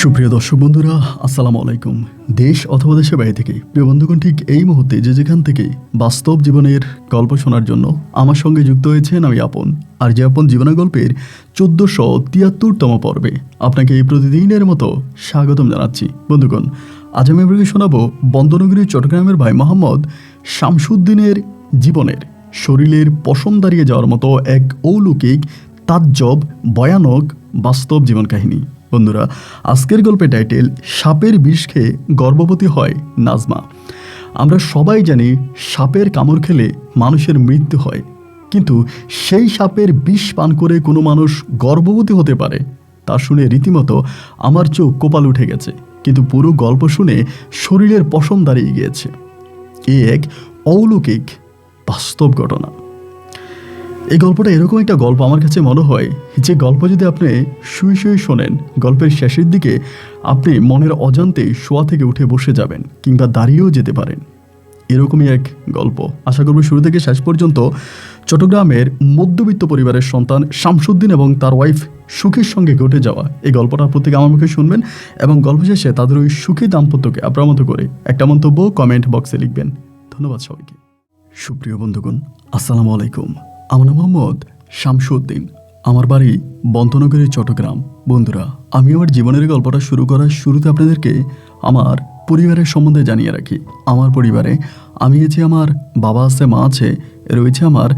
সুপ্রিয় দর্শক বন্ধুরা, আসসালামু আলাইকুম। দেশ অথবা দেশের বাইরে থেকে প্রিয় বন্ধুগণ, ঠিক এই মুহূর্তে যে যেখান থেকে বাস্তব জীবনের গল্প শোনার জন্য আমার সঙ্গে যুক্ত হয়েছেন আমি আপন। আর যে আপন জীবনের গল্পের 1473তম পর্বে আপনাকে এই প্রতিদিনের মতো স্বাগতম জানাচ্ছি। বন্ধুগণ, আজ আমি আপনাকে শোনাবো বন্দনগরী চট্টগ্রামের ভাই মোহাম্মদ শামসুদ্দিনের জীবনের শরীরের পশম দাঁড়িয়ে যাওয়ার মতো এক অলৌকিক, তাজ্জব, ভয়ানক বাস্তব জীবন কাহিনী। বন্ধুরা, আজকের গল্পের টাইটেল সাপের বিষ খেয়ে গর্ভবতী হয় নাজমা। আমরা সবাই জানি সাপের কামড় খেলে মানুষের মৃত্যু হয়, কিন্তু সেই সাপের বিষ পান করে কোনো মানুষ গর্ভবতী হতে পারে তা শুনে রীতিমতো আমার চোখ কপাল উঠে গেছে। কিন্তু পুরো গল্প শুনে শরীরের পশম দাঁড়িয়ে গিয়েছে। এ এক অলৌকিক বাস্তব ঘটনা। এই গল্পটা এরকম একটা গল্প আমার কাছে মনে হয় যে গল্প যদি আপনি শুয়ে শুয়ে শোনেন, গল্পের শেষের দিকে আপনি মনের অজান্তেই শোয়া থেকে উঠে বসে যাবেন কিংবা দাঁড়িয়েও যেতে পারেন। এরকমই এক গল্প। আশা করব শুরু থেকে শেষ পর্যন্ত চট্টগ্রামের মধ্যবিত্ত পরিবারের সন্তান শামসুদ্দিন এবং তার ওয়াইফ সুখের সঙ্গে ঘটে যাওয়া এই গল্পটা প্রত্যেকে আমার মুখে শুনবেন এবং গল্প শেষে তাদের ওই সুখী দাম্পত্যকে আপনার মতো করে একটা মন্তব্য কমেন্ট বক্সে লিখবেন। ধন্যবাদ সবাইকে। সুপ্রিয় বন্ধুগণ, আসসালামু আলাইকুম। আমার নাম মোহাম্মদ শামসুদ্দিন। আমার বাড়ি বন্তনগরী, চট্টগ্রাম। বন্ধুরা, আমি আমার জীবনের গল্পটা শুরু করার শুরুতে আপনাদেরকে আমার পরিবারের সম্বন্ধে জানিয়ে রাখি। আমার পরিবারে আমি আছি, আমার বাবা আছে, মা আছে, রয়েছে আমার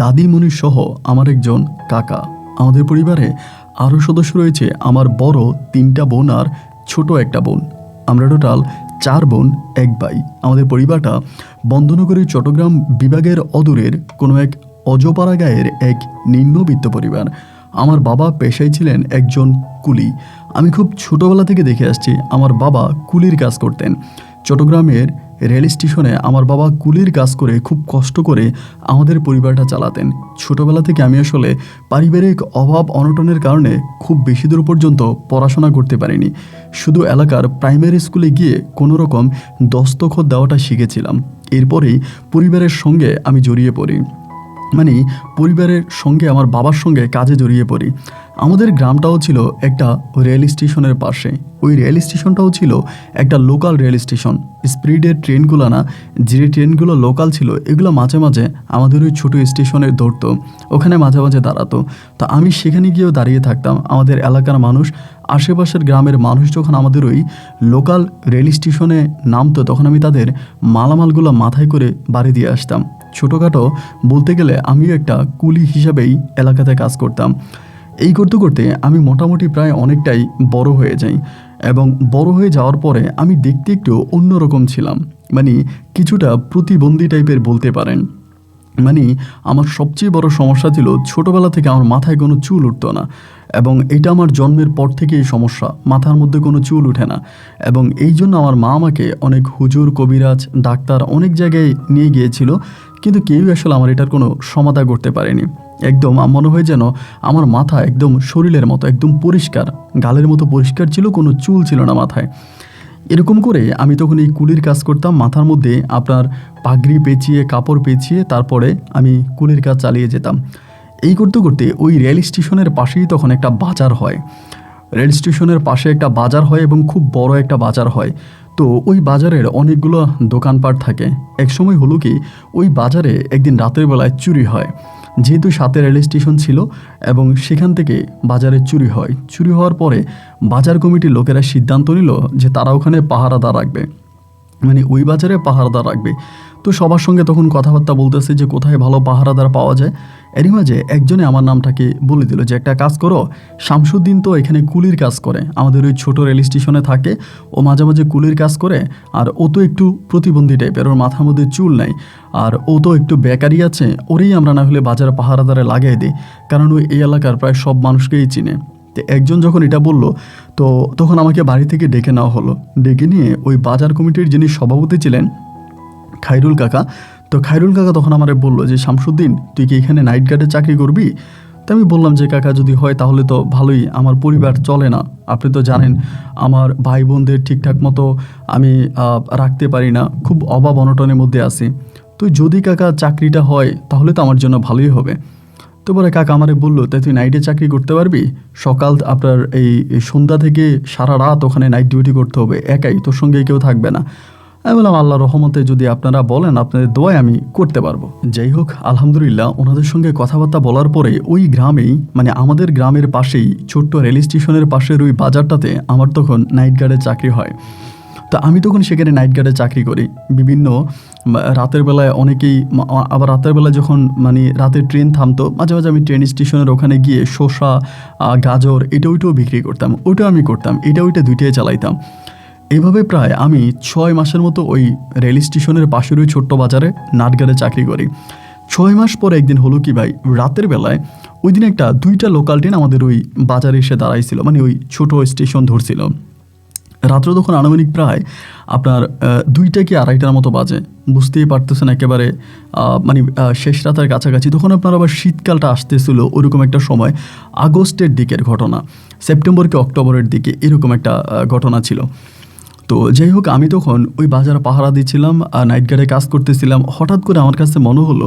দাদিমণি সহ আমার একজন কাকা। আমাদের পরিবারে আরও সদস্য রয়েছে, আমার বড় 3টা বোন আর ছোট একটা বোন। আমরা টোটাল 4 বোন 1 ভাই। আমাদের পরিবারটা বন্দনগরী চট্টগ্রাম বিভাগের অদূরের কোনো এক অজপাড়া গায়ের এক নিম্নবিত্ত পরিবার। আমার বাবা পেশায় ছিলেন একজন কুলি। আমি খুব ছোটোবেলা থেকে দেখে আসছি আমার বাবা কুলির কাজ করতেন। চট্টগ্রামের রেল স্টেশনে আমার বাবা কুলির কাজ করে খুব কষ্ট করে আমাদের পরিবারটা চালাতেন। ছোটোবেলা থেকে আমি আসলে পারিবারিক অভাব অনটনের কারণে খুব বেশি দূর পর্যন্ত পড়াশোনা করতে পারিনি। শুধু এলাকার প্রাইমারি স্কুলে গিয়ে কোনো রকম দস্তখত দেওয়াটা শিখেছিলাম। এরপরেই পরিবারের সঙ্গে আমি জড়িয়ে পড়ি, মানে পরিবারের সঙ্গে আমার বাবার সঙ্গে কাজে জড়িয়ে পড়ি। আমাদের গ্রামটাও ছিল একটা রেল স্টেশনের পাশে। ওই রেল স্টেশনটাও ছিল একটা লোকাল রেল স্টেশন। স্পিডের ট্রেনগুলো না, যে ট্রেনগুলো লোকাল ছিল এগুলো মাঝে মাঝে আমাদের ওই ছোটো স্টেশনে ধরতো, ওখানে মাঝে মাঝে দাঁড়াতো। তো আমি সেখানে গিয়েও দাঁড়িয়ে থাকতাম। আমাদের এলাকার মানুষ, আশেপাশের গ্রামের মানুষ যখন আমাদের ওই লোকাল রেল স্টেশনে নামতো তখন আমি তাদের মালামালগুলো মাথায় করে বাড়ি দিয়ে আসতাম। ছোটোখাটো বলতে গেলে আমিও একটা কুলি হিসাবেই এলাকাতে কাজ করতাম। এই করতে করতে আমি মোটামুটি প্রায় অনেকটাই বড় হয়ে যাই এবং বড় হয়ে যাওয়ার পরে আমি দেখতে একটু অন্যরকম ছিলাম, মানে কিছুটা প্রতিবন্ধী টাইপের বলতে পারেন। মানে আমার সবচেয়ে বড় সমস্যা ছিল ছোটোবেলা থেকে আমার মাথায় কোনো চুল উঠতো না, এবং এটা আমার জন্মের পর থেকেই সমস্যা, মাথার মধ্যে কোনো চুল উঠে না। এবং এই জন্য আমার মা আমাকে অনেক হুজুর, কবিরাজ, ডাক্তার অনেক জায়গায় নিয়ে গিয়েছিল, কিন্তু কেউই আসলে আমার এটার কোনো সমাধান করতে পারেনি। একদম মনে হয় যেন আমার মাথা একদম শরীরের মতো একদম পরিষ্কার, গালের মতো পরিষ্কার ছিল, কোনো চুল ছিল না মাথায়। এরকম করে আমি তখন এই কুলির কাজ করতাম। মাথার মধ্যে আপনার পাগড়ি পেঁচিয়ে, কাপড় পেঁচিয়ে তারপরে আমি কুলির কাজ চালিয়ে যেতাম। এই করতে করতে ওই রেল স্টেশনের পাশেই তখন একটা বাজার হয়। রেল স্টেশনের পাশে একটা বাজার হয় এবং খুব বড় একটা বাজার হয়। তো ওই বাজারের অনেকগুলো দোকানপাট থাকে। এক সময় হলো কি, ওই বাজারে একদিন রাতের বেলায় চুরি হয়। যেহেতু সাথে রেল স্টেশন ছিল এবং সেখান থেকে বাজারে চুরি হয়। চুরি হওয়ার পরে বাজার কমিটির লোকেরা সিদ্ধান্ত নিল যে তারা ওখানে পাহারাদার রাখবে, মানে ওই বাজারে পাহারাদার রাখবে। তো সবার সঙ্গে তখন কথাবার্তা বলতেছে যে কোথায় ভালো পাহারাদার পাওয়া যায়। এরই মাঝে একজনে আমার নামটাকে বলে দিল যে একটা কাজ করো, শামসুদ্দিন তো এখানে কুলির কাজ করে, আমাদের ওই ছোটো রেল স্টেশনে থাকে, ও মাঝে মাঝে কুলির কাজ করে, আর ও তো একটু প্রতিবন্ধী টাইপের, ওর মাথার মধ্যে চুল নাই, আর ও তো একটু বেকারি আছে, ওরেই আমরা না হলে বাজারে পাহারাদারে লাগিয়ে দিই, কারণ ওই এই এলাকার প্রায় সব মানুষকেই চিনে। তো একজন যখন এটা বলল, তো তখন আমাকে বাড়ি থেকে ডেকে নেওয়া হলো। ডেকে নিয়ে ওই বাজার কমিটির যিনি সভাপতি ছিলেন খায়রুল কাকা, তো খায়রুল কাকা তখন আমারে বললো যে শামসুদ্দিন, তুই কি এখানে নাইট গার্ডে চাকরি করবি? তো আমি বললাম যে কাকা যদি হয় তাহলে তো ভালোই, আমার পরিবার চলে না, আপনি তো জানেন আমার ভাই বোনদের ঠিকঠাক মতো আমি রাখতে পারি না, খুব অভাব অনটনের মধ্যে আছি, তো যদি কাকা চাকরিটা হয় তাহলে তো আমার জন্য ভালোই হবে। তো পরে কাকা আমারে বললো, তাই তুই নাইটে চাকরি করতে পারবি? সকাল আপনার এই সন্ধ্যা থেকে সারা রাত ওখানে নাইট ডিউটি করতে হবে, একাই, তোর সঙ্গে কেউ থাকবে না। আমি বললাম আল্লাহ রহমতে যদি আপনারা বলেন, আপনাদের দোয়ায় আমি করতে পারবো। যাই হোক, আলহামদুলিল্লাহ ওনাদের সঙ্গে কথাবার্তা বলার পরে ওই গ্রামেই, মানে আমাদের গ্রামের পাশেই ছোট্ট রেল স্টেশনের পাশের ওই বাজারটাতে আমার তখন নাইট গার্ডের চাকরি হয়। তো আমি তখন সেখানে নাইট গার্ডে চাকরি করি। বিভিন্ন রাতের বেলায় অনেকেই, আবার রাতের বেলায় যখন মানে রাতের ট্রেন থামতো, মাঝে মাঝে আমি ট্রেন স্টেশনের ওখানে গিয়ে শসা, গাজর এটা ওইটাও বিক্রি করতাম, ওইটাও আমি করতাম, এটা ওইটা দুইটাই চালাইতাম। এইভাবে প্রায় আমি 6 মাসের মতো ওই রেল স্টেশনের পাশের ওই ছোট্ট বাজারে নাটগারে চাকরি করি। 6 মাস পরে একদিন হলো কি ভাই, রাতের বেলায় ওই দিন একটা 2টা লোকাল ট্রেন আমাদের ওই বাজারে এসে দাঁড়াইছিল, মানে ওই ছোট স্টেশন ধরছিল। রাত্র তখন আনুমানিক প্রায় আপনার 2টা কি 2:30টার মতো বাজে, বুঝতেই পারতেছেন একেবারে মানে শেষ রাতের কাছাকাছি। তখন আপনার আবার শীতকালটা আসতেছিল, ওইরকম একটা সময়, আগস্টের দিকের ঘটনা, সেপ্টেম্বর কি অক্টোবরের দিকে এরকম একটা ঘটনা ছিল। তো যাই হোক, আমি তখন ওই বাজার পাহারা দিচ্ছিলাম, নাইট গার্ডে কাজ করতেছিলাম। হঠাৎ করে আমার কাছে মনে হলো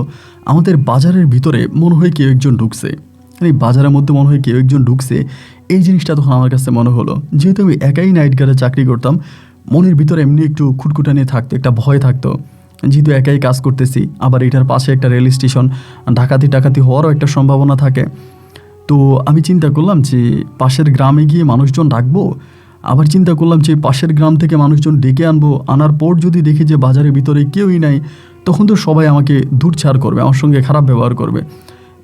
আমাদের বাজারের ভিতরে মনে হয় কেউ একজন ঢুকছে, মানে বাজারের মধ্যে মনে হয় কেউ একজন ঢুকছে। এই জিনিসটা তখন আমার কাছে মনে হলো। যেহেতু আমি একাই নাইট গার্ডে চাকরি করতাম, মনের ভিতরে এমনি একটু খুটখুটানি থাকতো, একটা ভয় থাকতো, যেহেতু একাই কাজ করতেছি। আবার এটার পাশে একটা রেল স্টেশন, ডাকাতি হওয়ারও একটা সম্ভাবনা থাকে। তো আমি চিন্তা করলাম যে পাশের গ্রামে গিয়ে মানুষজন ডাকবো, আবার চিন্তা করলাম যে পাশের গ্রাম থেকে মানুষজন ডেকে আনবো, আনার পর যদি দেখি যে বাজারের ভিতরে কেউই নাই, তখন তো সবাই আমাকে দূরছাড় করবে, আমার সঙ্গে খারাপ ব্যবহার করবে।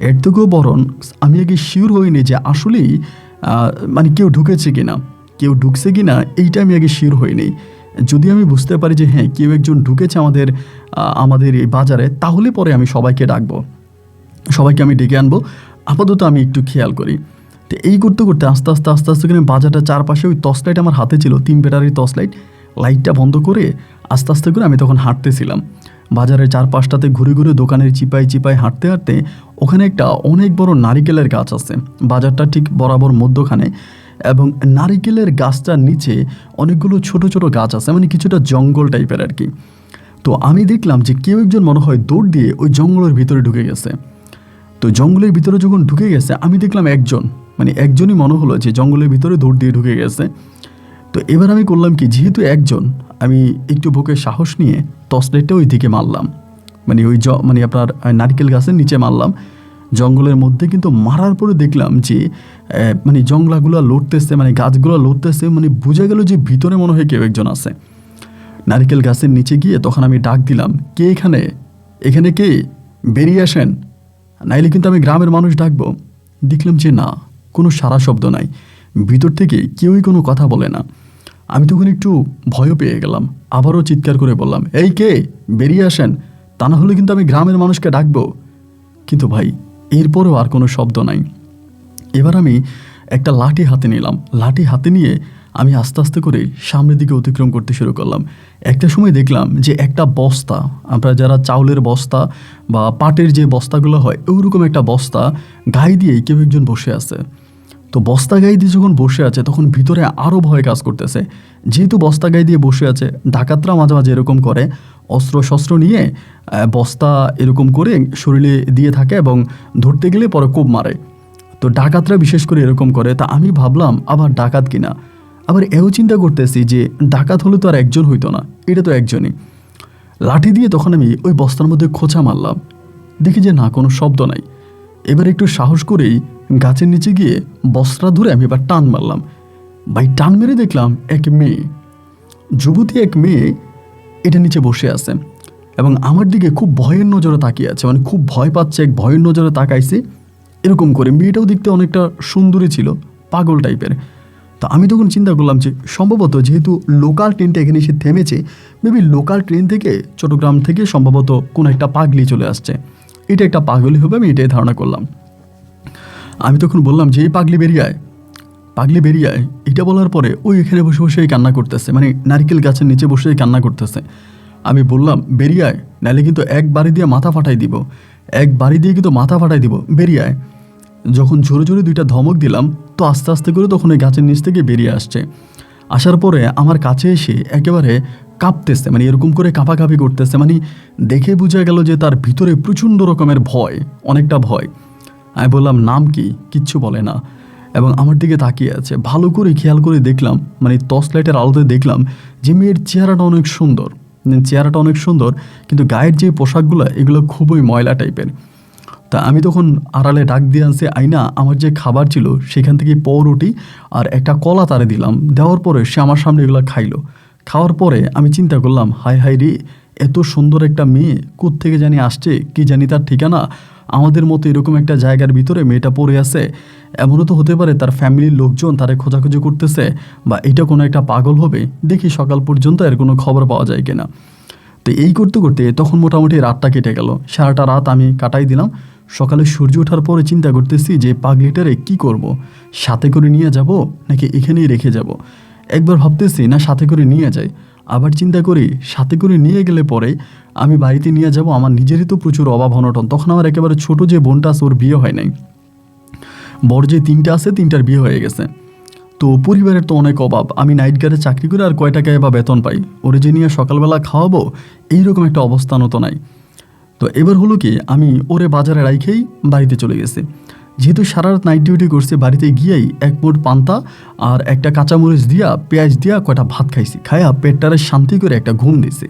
এর থেকেও বরং আমি আগে শিওর হইনি যে আসলেই মানে কেউ ঢুকেছে কিনা, কেউ ঢুকছে কিনা এইটা আমি আগে শিওর হইনি। যদি আমি বুঝতে পারি যে হ্যাঁ কেউ একজন ঢুকেছে আমাদের এই বাজারে, তাহলে পরে আমি সবাইকে ডাকবো, সবাইকে আমি ডেকে আনবো। আপাতত আমি একটু খেয়াল করি। তো এই করতে করতে আস্তে আস্তে করে বাজারটার চারপাশে ওই টর্চ লাইট আমার হাতে ছিল, 3 ব্যাটারির টর্চ লাইট, লাইটটা বন্ধ করে আস্তে আস্তে করে আমি তখন হাঁটতেছিলাম বাজারের চারপাশটাতে, ঘুরে ঘুরে দোকানের চিপায় হাঁটতে ওখানে একটা অনেক বড় নারিকেলের গাছ আছে বাজারটা ঠিক বরাবর মধ্যখানে, এবং নারিকেলের গাছটার নিচে অনেকগুলো ছোট ছোট গাছ আছে, মানে কিছুটা জঙ্গল টাইপের আর কি। তো আমি দেখলাম যে কেউ একজন মনে হয় দৌড় দিয়ে ওই জঙ্গলের ভিতরে ঢুকে গেছে। তো জঙ্গলের ভিতরে যখন ঢুকে গেছে, আমি দেখলাম একজনই মনে হলো যে জঙ্গলের ভিতরে দৌড় দিয়ে ঢুকে গেছে। তো এবার আমি করলাম কি, যেহেতু একজন, আমি একটু বুকে সাহস নিয়ে টর্চ লাইটটা ওই দিকে মারলাম, মানে মানে আপনার নারকেল গাছের নিচে মারলাম জঙ্গলের মধ্যে। কিন্তু মারার পরে দেখলাম যে মানে জঙ্গলাগুলো লড়তেছে, মানে গাছগুলো লড়তেছে, মানে বোঝা গেল যে ভিতরে মনে হয় কেউ একজন আছে। নারকেল গাছের নিচে গিয়ে তখন আমি ডাক দিলাম, কে এখানে কে, বেরিয়ে আসেন, নাইলে কিন্তু আমি গ্রামের মানুষ ডাকবো। দেখলাম যে না, কোনো সারা শব্দ নাই, ভিতর থেকে কেউই কোনো কথা বলে না। আমি তখন একটু ভয়ও পেয়ে গেলাম, আবারও চিৎকার করে বললাম, এই কে, বেরিয়ে আসেন, তা না হলে কিন্তু আমি গ্রামের মানুষকে ডাকবো। কিন্তু ভাই এরপরেও আর কোনো শব্দ নাই। এবার আমি একটা লাঠি হাতে নিলাম, লাঠি হাতে নিয়ে আমি আস্তে আস্তে করে সামনের দিকে অতিক্রম করতে শুরু করলাম। একটা সময় দেখলাম যে একটা বস্তা, আমরা যারা চাউলের বস্তা বা পাটের যে বস্তাগুলো হয়, ওইরকম একটা বস্তা গায়ে দিয়েই কেউ একজন বসে আছে। তো বস্তা গায়ে দিয়ে যখন বসে আছে, তখন ভিতরে আরও ভয় কাজ করতেছে। যেহেতু বস্তা গায়ে দিয়ে বসে আছে, ডাকাতরা মাঝে মাঝে এরকম করে, শস্ত্র নিয়ে বস্তা এরকম করে শরীরে দিয়ে থাকে এবং ধরতে গেলে পরে কোপ মারে। তো ডাকাতরা বিশেষ করে এরকম করে। তা আমি ভাবলাম আবার ডাকাত কিনা, আবার এও চিন্তা করতেছি যে ডাকাত হলে তো আর একজন হইতো না, এটা তো একজনই। লাঠি দিয়ে তখন আমি ওই বস্তার মধ্যে খোঁচা মারলাম, দেখি যে না, কোনো শব্দ নাই। এবার একটু সাহস করেই গাছের নিচে গিয়ে বস্তা ধরে আমি এবার টান মারলাম। ভাই টান মেরে দেখলাম এক মেয়ে, যুবতী এক মেয়ে এটা নিচে বসে আছে এবং আমার দিকে খুব ভয়ের নজরে তাকিয়ে আছে, মানে খুব ভয় পাচ্ছে, এক ভয়ের নজরে তাকাইছে এরকম করে। মেয়েটাও দেখতে অনেকটা সুন্দরী ছিল, পাগল টাইপের। তো আমি তখন চিন্তা করলাম যে সম্ভবত যেহেতু লোকাল ট্রেনটা এখানে এসে থেমেছে, মেবি লোকাল ট্রেন থেকে চট্টগ্রাম থেকে সম্ভবত কোনো একটা পাগলি চলে আসছে, এটা একটা পাগলি হবে, আমি এটাই ধারণা করলাম। আমি তখন বললাম যে এই পাগলি বেরিয়ে আয়। এটা বলার পরে ওই এখানে বসে বসেই কান্না করতেছে, মানে নারকেল গাছের নিচে বসেই কান্না করতেছে। আমি বললাম বেরিয়ে আয়, নাহলে কিন্তু এক বাড়ি দিয়ে মাথা ফাটাই দিব, বেরিয়ে আয়। যখন জোরে জোরে 2টা ধমক দিলাম, তো আস্তে আস্তে করে তখন ওই গাছের নিচ থেকে বেরিয়ে আসছে। আসার পরে আমার কাছে এসে একেবারে কাঁপতেছে, মানে এরকম করে কাঁপাকাঁপি করতেছে, মানে দেখে বোঝা গেল যে তার ভিতরে প্রচণ্ড রকমের ভয়, অনেকটা ভয়। আমি বললাম নাম কি, কিচ্ছু বলে না এবং আমার দিকে তাকিয়ে আছে। ভালো করে খেয়াল করে দেখলাম, মানে টর্চ লাইটের আলোতে দেখলাম যে মেয়ের চেহারাটা অনেক সুন্দর, চেহারাটা অনেক সুন্দর, কিন্তু গায়ের যে পোশাকগুলো এগুলো খুবই ময়লা টাইপের। তা আমি তখন আড়ালে ডাক দিয়ে আনছি আইনা, আমার যে খাবার ছিল সেখান থেকে পাউরুটি আর একটা কলা তারে দিলাম। দেওয়ার পরে সে আমার সামনে এগুলো খাইলো। খাওয়ার পরে আমি চিন্তা করলাম, হায় হায় রে, এত সুন্দর একটা মেয়ে কোত্থেকে জানি আসছে, কি জানি তার ঠিকানা। আমাদের মতো এরকম একটা জায়গার ভিতরে মেয়েটা পড়ে আছে। এমনও তো হতে পারে তার ফ্যামিলির লোকজন তারে খোঁজাখুঁজি করতেছে, বা এটা কোনো একটা পাগল হবে। দেখি সকাল পর্যন্ত এর কোনো খবর পাওয়া যায় কিনা। তো এই করতে করতে তখন মোটামুটি রাতটা কেটে গেল। সারাটা রাত আমি কাটাই দিলাম। সকালে সূর্য ওঠার পরে চিন্তা করতেছি যে পাগলিটারে কি করব, সাথে করে নিয়ে যাব নাকি এখানেই রেখে যাব। একবার ভাবতেছি না সাথে করে নিয়ে যাই, আবার চিন্তা করি সাথে করে নিয়ে গেলে পরে আমি বাড়িতে নিয়ে যাব, আমার নিজেরই তো প্রচুর অভাব অনটন। তখন আমার একেবারে ছোট যে বোনটা আছে ওর বিয়ে হয় নাই, বড় যে তিনটা আছে তিনটার বিয়ে হয়ে গেছে। তো পরিবারের তো অনেক অভাব, আমি নাইট গার্ডে চাকরি করে আর কয় টাকায় বা বেতন পাই, ওরে যে নিয়ে সকালবেলা খাওয়াবো এইরকম একটা অবস্থানও তো নাই। তো এবার হলো কি, আমি ওরে বাজারে রাইখেই বাড়িতে চলে গেছি। যেহেতু সারা রাত নাইট ডিউটি করছে, বাড়িতে গিয়েই এক মুঠ পান্তা আর একটা কাঁচামরিচ দিয়া পেঁয়াজ দিয়া কয়টা ভাত খাইছি। খাইয়া পেটটারে শান্তি করে একটা ঘুম দিছি।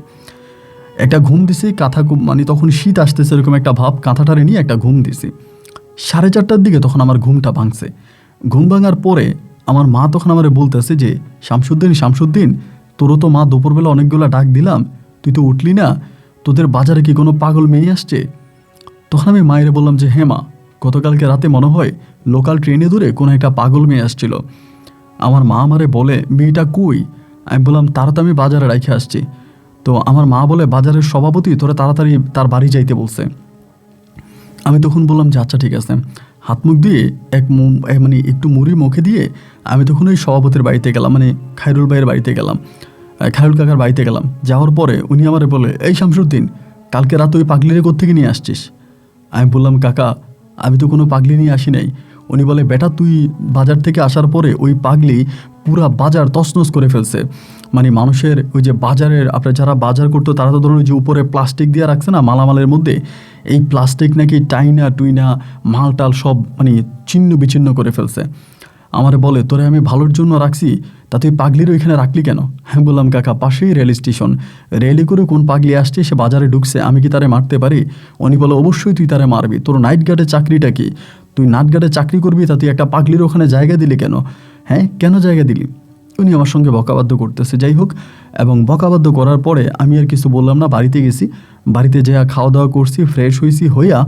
মানে তখন শীত আসতেছে এরকম একটা ভাব, কাঁথাটারে নিয়ে একটা ঘুম দিছি। 4:30টার দিকে তখন আমার ঘুমটা ভাঙছে। ঘুম ভাঙার পরে আমার মা তখন আমারে বলতেছে যে শামসুদ্দিন, তোরও তো মা দুপুরবেলা অনেকগুলো ডাক দিলাম, তুই তো উঠলি না, তোদের বাজারে কি কোনো পাগল মেয়ে আসছে? তখন আমি মায়ের বললাম যে হ্যাঁ মা, গতকালকে রাতে মনে হয় লোকাল ট্রেনে ধরে কোনো একটা পাগল মেয়ে আসছিল। আমার মা আমারে বলে মেয়েটা কই? আমি বললাম তারা তো আমি বাজারে রাইখে আসছি। তো আমার মা বলে বাজারের সভাপতি তোরা তাড়াতাড়ি তার বাড়ি যাইতে বলছে। আমি তখন বললাম যে আচ্ছা ঠিক আছে। হাত মুখ দিয়ে মানে একটু মুড়ি মুখে দিয়ে আমি তখন ওই সভাপতির বাড়িতে গেলাম, মানে খায়রুল ভাইয়ের বাড়িতে গেলাম, খায়রুল কাকার বাড়িতে গেলাম। যাওয়ার পরে উনি আমারে বলে, এই শামসুদ্দিন, কালকে রাতে ওই পাগলিরে কোত্থেকে নিয়ে আসছিস? আমি বললাম কাকা, আমি তো কোনো পাগলি নিয়ে আসি নাই। উনি বলে বেটা, তুই বাজার থেকে আসার পরে ওই পাগলি পুরা বাজার তছনছ করে ফেলছে। মানে মানুষের ওই যে বাজারের, আপনার যারা বাজার করতো তারা তো ধরুন ওই যে উপরে প্লাস্টিক দিয়ে রাখছে না মালামালের মধ্যে, এই প্লাস্টিক নাকি টাইনা টুইনা মাল টাল সব মানে ছিন্ন বিচ্ছিন্ন করে ফেলছে। আমারে বলে তোরে আমি ভালোর জন্য রাখছি, তা তুই পাগলির ওইখানে রাখলি কেন? আমি বললাম কাকা, পাশেই রেল স্টেশন, রেলে করে কোন পাগলি আসছে সে বাজারে ঢুকছে, আমি কি তারে মারতে পারি? উনি বলে অবশ্যই তুই তারে মারবি, তোর নাইট গার্ডের চাকরিটা কি? তুই নাইট গার্ডে চাকরি করবি, তা তুই একটা পাগলির ওখানে জায়গা দিলি কেন? হ্যাঁ, কেন জায়গা দিলি? উনি আমার সঙ্গে বকাবাদ্য করতেছে। যাই হোক, এবং বকাবাদ্য করার পরে আমি আর কিছু বললাম না, বাড়িতে গেছি। বাড়িতে যা খাওয়া দাওয়া করছি, ফ্রেশ হয়েছি, হইয়া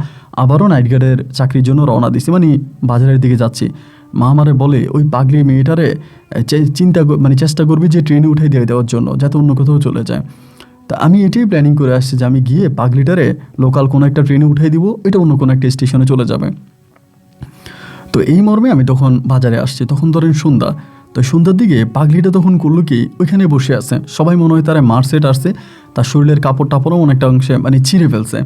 আবারও নাইট গার্ডের চাকরির জন্য রওনা দিছি, মানে বাজারের দিকে যাচ্ছি। মা আমারে বলে ওই পাগলি মেয়েটারে চেষ্টা করবি যে ট্রেনে উঠাই দিয়ে দেওয়ার জন্য, যাতে অন্য কোথাও চলে যায়। তা আমি এটাই প্ল্যানিং করে আসছি যে আমি গিয়ে পাগলিটারে লোকাল কোনো একটা ট্রেনে উঠাই দিব, এটা অন্য কোনো একটা স্টেশনে চলে যাবে। তো এই মর্মে আমি তখন বাজারে আসছি। তখন ধরেন সন্ধ্যা, তো সন্ধ্যার দিকে পাগলিটা তখন করলো কি, ওইখানে বসে আছে। সবাই মনে হয় তারা মার্সেট আসছে, তার শরীরের কাপড় টাপড়ও অনেকটা অংশে মানে ছিঁড়ে ফেলছে।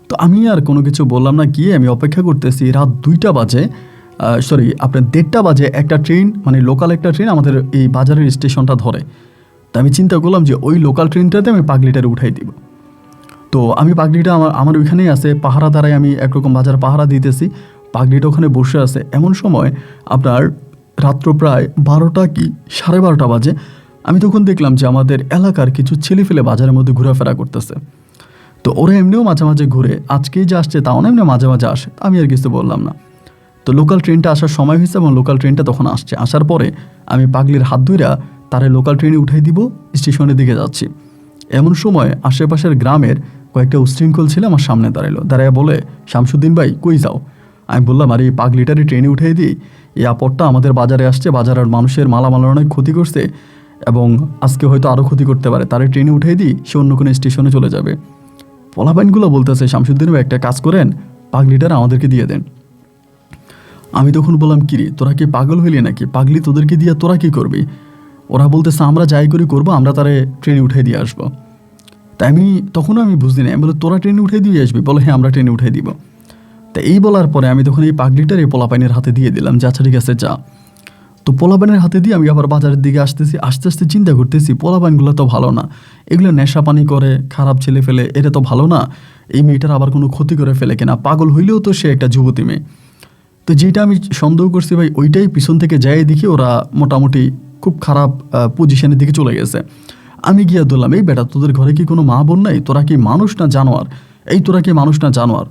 তো আমি আর কোনো কিছু বললাম না, গিয়ে আমি অপেক্ষা করতেছি। রাত 2টা বাজে, আপনার 1:30 বাজে একটা ট্রেন, মানে লোকাল একটা ট্রেন আমাদের এই বাজারের স্টেশনটা ধরে। তা আমি চিন্তা করলাম যে ওই লোকাল ট্রেনটাতে আমি পাগলিটারে উঠাই দিব। তো আমি পাগলিটা আমার ওইখানেই আছে, পাহারা দ্বারাই আমি একরকম বাজার পাহারা দিতেছি, পাগলিটা ওখানে বসে আছে। এমন সময় আপনার রাত্র প্রায় 12টা কি 12:30 বাজে, আমি তখন দেখলাম যে আমাদের এলাকার কিছু ছেলে ফেলে বাজারের মধ্যে ঘোরাফেরা করতেছে। তো ওরা এমনিও মাঝে মাঝে ঘুরে, আজকেই যে আসছে তাও না, এমনি মাঝে মাঝে আসে। আমি আর কিছু বললাম না। তো লোকাল ট্রেনটা আসার সময় হয়েছে এবং লোকাল ট্রেনটা তখন আসছে। আসার পরে আমি পাগলির হাত ধইরা তারে লোকাল ট্রেনে উঠাই দিব, স্টেশনের দিকে যাচ্ছি। এমন সময় আশেপাশের গ্রামের কয়েকটা উশৃঙ্খল ছেলে আমার সামনে দাঁড়ায় বলে, শামসুদ্দিন ভাই কই যাও? আমি বললাম আর এই পাগলিটারই ট্রেনে উঠাই দিই, এই আপদটা আমাদের বাজারে আসছে, বাজারের মানুষের মালামাল অনেক ক্ষতি করছে এবং আজকে হয়তো আরও ক্ষতি করতে পারে, তারে ট্রেনে উঠাই দিই, সে অন্য কোনো স্টেশনে চলে যাবে। পোলাপাইনগুলো বলতেছে, শামসুদ্দিন ভাই একটা কাজ করেন, পাগলিটার আমাদেরকে দিয়ে দেন। আমি তখন বললাম কিরে, তোরা কি পাগল হইলি নাকি? পাগলি তোদেরকে দিয়ে তোরা কি করবি? ওরা বলতেছে আমরা যাই করি করবো, আমরা তারে ট্রেনে উঠাই দিয়ে আসবো। তাই তখনও আমি বুঝলি না। আমি বলে তোরা ট্রেনে উঠাই দিয়ে আসবি? বলে হ্যাঁ, আমরা ট্রেনে উঠাই দিব। তা এই বলার পরে আমি তখন এই পাগলিটার এই পোলাপাইনের হাতে দিয়ে দিলাম যে আচ্ছা ঠিক আছে যা। তো পোলাপাইনের হাতে দিয়ে আমি আবার বাজারের দিকে আসতেছি। আস্তে আস্তে চিন্তা করতেছি পোলাপাইনগুলো তো ভালো না, এগুলো নেশা পানি করে, খারাপ ছেলে ফেলে, এটা তো ভালো না। এই মেয়েটার আবার কোনো ক্ষতি করে ফেলে কিনা, পাগল হইলেও তো সে একটা যুবতী মেয়ে। তো যেটা আমি সন্দেহ করছি ভাই ওইটাই পিছন থেকে যাই দেখি ওরা মোটামুটি খুব খারাপ পজিশনের দিকে চলে গেছে। আমি গিয়ে ধরলাম, এই বেটা তোদের ঘরে কি কোনো মা বোন নাই, তোরা কি মানুষ না জানোয়ার, তোরা কি মানুষ না জানোয়ার,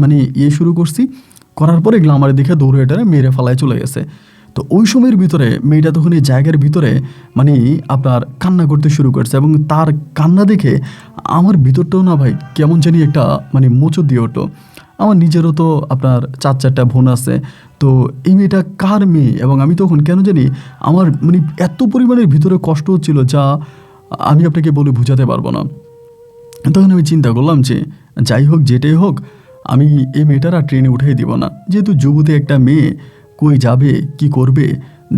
মানে শুরু করছি। করার পরে এগুলো আমার দিকে দৌড়ে এটারে মেরে ফেলায় চলে গেছে। তো ওই সময়ের ভিতরে মেয়েটা তখন এই জায়গার ভিতরে মানে আপনার কান্না করতে শুরু করছে, এবং তার কান্না দেখে আমার ভিতরটাও না ভাই কেমন জানি একটা মানে মোচড় দিয়ে ওঠো। আমার নিজেরও তো আপনার 4-4টা বোন আছে, তো এই মেয়েটা কার মেয়ে, এবং আমি তখন কেন জানি আমার মানে এত পরিমাণের ভিতরে কষ্ট হচ্ছিল যা আমি আপনাকে বলে বোঝাতে পারবো না। তখন আমি চিন্তা করলাম যে যাই হোক যেটাই হোক আমি এই মেয়েটার আর ট্রেনে উঠাই দিব না, যেহেতু যুবতী একটা মেয়ে কই যাবে কি করবে,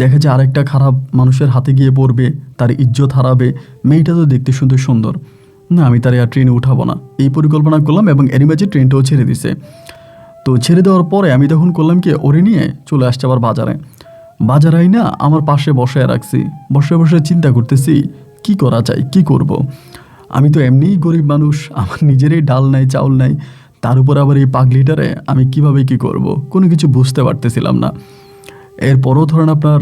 দেখা যায় আরেকটা খারাপ মানুষের হাতে গিয়ে পড়বে, তার ইজ্জত হারাবে। মেয়েটা তো দেখতে শুনতে সুন্দর, না আমি তার আর ট্রেনে উঠাবো না, এই পরিকল্পনা করলাম। এবং এরই মাঝে ট্রেনটাও ছেড়ে দিছে। তো ছেড়ে দেওয়ার পরে আমি তখন করলাম কি, ওরে নিয়ে চলে আসছে আবার বাজারে না আমার পাশে বসায় রাখছি। বসে বসে চিন্তা করতেছি কি করা যায়, কি করব। আমি তো এমনিই গরিব মানুষ, আমার নিজেরই ডাল নাই চাউল নাই, তার উপর আবার এই পাগলিটারে আমি কিভাবে কি করব, কোনো কিছু বুঝতে পারতেছিলাম না। এরপরও ধরেন আপনার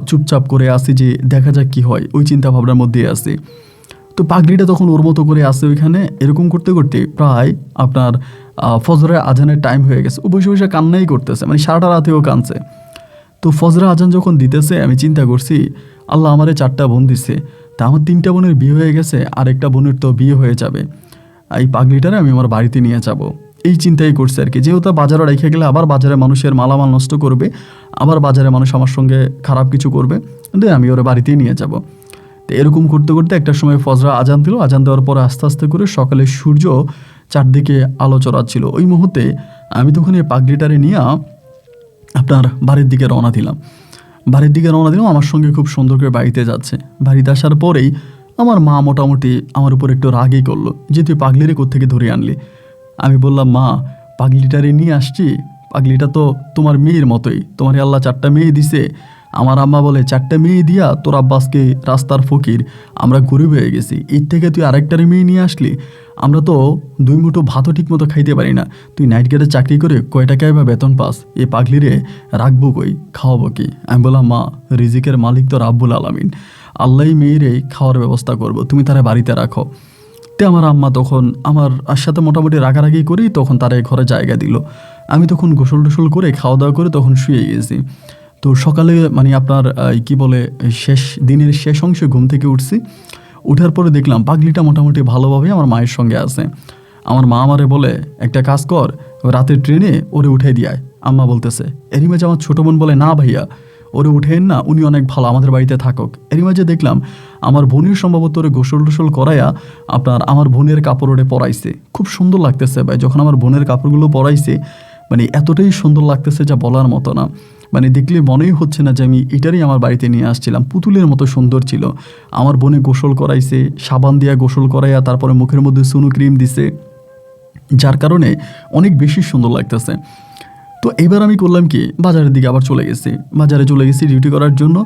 চুপচাপ করে আসি যে দেখা যাক কি হয়, ওই চিন্তা ভাবনার মধ্যেই আসি। তো পাগলিটা তখন ওর মতো করে আসে ওইখানে, এরকম করতে করতে প্রায় আপনার ফজরের আজানের টাইম হয়ে গেছে। ও বসে বসে কান্নাই করতেছে, মানে সারাটা রাতেও কাঁদছে। তো ফজরের আজান যখন দিতেছে আমি চিন্তা করছি আল্লাহ আমারে 4টা বোন দিছে, তা আমার 3টা বোনের বিয়ে হয়ে গেছে, আর একটা বোনের তো বিয়ে হয়ে যাবে, এই পাগলিটারে আমি আমার বাড়িতে নিয়ে যাব, এই চিন্তাই করছে আর কি। যেহেতু বাজারে রেখে গেলে আবার বাজারে মানুষের মালামাল নষ্ট করবে, আবার বাজারে মানুষ আমার সঙ্গে খারাপ কিছু করবে, আমি ওরা বাড়িতেই নিয়ে যাব। তো এরকম করতে করতে একটা সময় ফজরা আজান দিল। আজান দেওয়ার পরে আস্তে আস্তে করে সকালে সূর্য চারদিকে আলো চড়াচ্ছিল। ওই মুহূর্তে আমি তখন এই পাগলিটারে নিয়ে আপনার বাড়ির দিকে রওনা দিলাম। আমার সঙ্গে খুব সুন্দর করে বাড়িতে যাচ্ছে। বাড়িতে আসার পরেই আমার মা মোটামুটি আমার উপর একটু রাগই করলো যে তুই পাগলিরে কোত্থেকে ধরে আনলি। আমি বললাম, মা পাগলিটারে নিয়ে আসছি, পাগলিটা তো তোমার মেয়ের মতোই, তোমার আল্লাহ 4টা মেয়ে দিছে। আমার আম্মা বলে 4টা মেয়ে দিয়া তোর আব্বাসকে রাস্তার ফকির, আমরা গরিব হয়ে গেছি, এর থেকে তুই আরেকটারে মেয়ে নিয়ে আসলি, আমরা তো 2 মুঠো ভাতও ঠিক মতো খাইতে পারি না, তুই নাইট গেটে চাকরি করে কয় টাকায় বা বেতন পাস, এই পাগলিরে রাখবো কই, খাওয়াবো কি? আমি বললাম, মা রিজিকের মালিক তো রাব্বুল আলামিন, আল্লাহই মেয়েরে খাওয়ার ব্যবস্থা করবো, তুমি তারা বাড়িতে রাখো। তে আমার আম্মা তখন আমার সাথে মোটামুটি রাগারাগি করেই তখন তারা ঘরে জায়গা দিল। আমি তখন গোসল টোসল করে খাওয়া দাওয়া করে তখন শুয়ে গেছি। তো সকালে মানে আপনার কি বলে দিনের শেষ অংশে ঘুম থেকে উঠছি। উঠার পরে দেখলাম পাগলিটা মোটামুটি ভালোভাবে আমার মায়ের সঙ্গে আছে। আমার মা আমারে বলে, একটা কাজ কর, রাতের ট্রেনে ওরে উঠে দিয়ায়। আম্মা বলতেছে। এরই মাঝে আমার ছোটো বোন বলে, না ভাইয়া ওরে উঠেন না, উনি অনেক ভালো, আমাদের বাড়িতে থাকুক। এরই মাঝে দেখলাম আমার বোনের সম্ভবত ওরে গোসল টোসল করাইয়া আপনার আমার বোনের কাপড় ওরে পরাইছে। খুব সুন্দর লাগতেছে ভাই, যখন আমার বোনের কাপড়গুলো পরাইছে মানে এতটাই সুন্দর লাগতেছে যা বলার মতো না। মানে দেখলে মনেই হচ্ছে না যে আমি এটারই আমার বাড়িতে নিয়ে আসছিলাম। পুতুলের মতো সুন্দর ছিল। আমার বোনে গোসল করাইছে, সাবান দিয়া গোসল করাইয়া তারপরে মুখের মধ্যে সুনু ক্রিম দিছে, যার কারণে অনেক বেশি সুন্দর লাগতেছে। তো এবার আমি করলাম কি, বাজারের দিকে আবার চলে গেছি ডিউটি করার জন্য।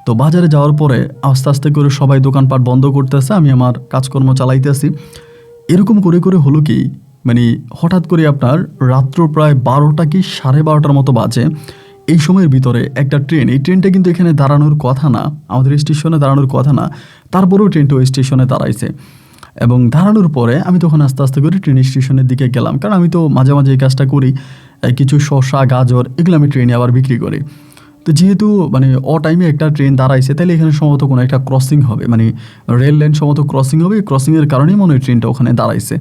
তো বাজারে যাওয়ার পরে আস্তে আস্তে করে সবাই দোকানপাট বন্ধ করতেছে, আমি আমার কাজকর্ম চালাইতেছি। এরকম করে করে হলো কি, মানে হঠাৎ করে আপনার রাত্র প্রায় 12টা কি 12:30টার মতো বাজে। এই সময়ের ভিতরে একটা ট্রেন, এই ট্রেনটা কিন্তু এখানে দাঁড়ানোর কথা না, আমাদের স্টেশনে দাঁড়ানোর কথা না, তারপরেও ট্রেনটা ওই স্টেশনে দাঁড়াইছে। এবং দাঁড়ানোর পরে আমি তখন আস্তে আস্তে করে ট্রেন স্টেশনের দিকে গেলাম, কারণ আমি তো মাঝে মাঝে এই কাজটা করি। কিছু শসা গাজর এগুলো আমি ট্রেনে আবার বিক্রি করি। তো যেহেতু মানে টাইমে একটা ট্রেন দাঁড়াইছে, তাহলে এখানে সম্ভবত কোনো একটা ক্রসিং হবে, মানে রেল লাইন সম্ভবত ক্রসিং হবে, ক্রসিংয়ের কারণেই মনে হয় ট্রেনটা ওখানে দাঁড়াইছে।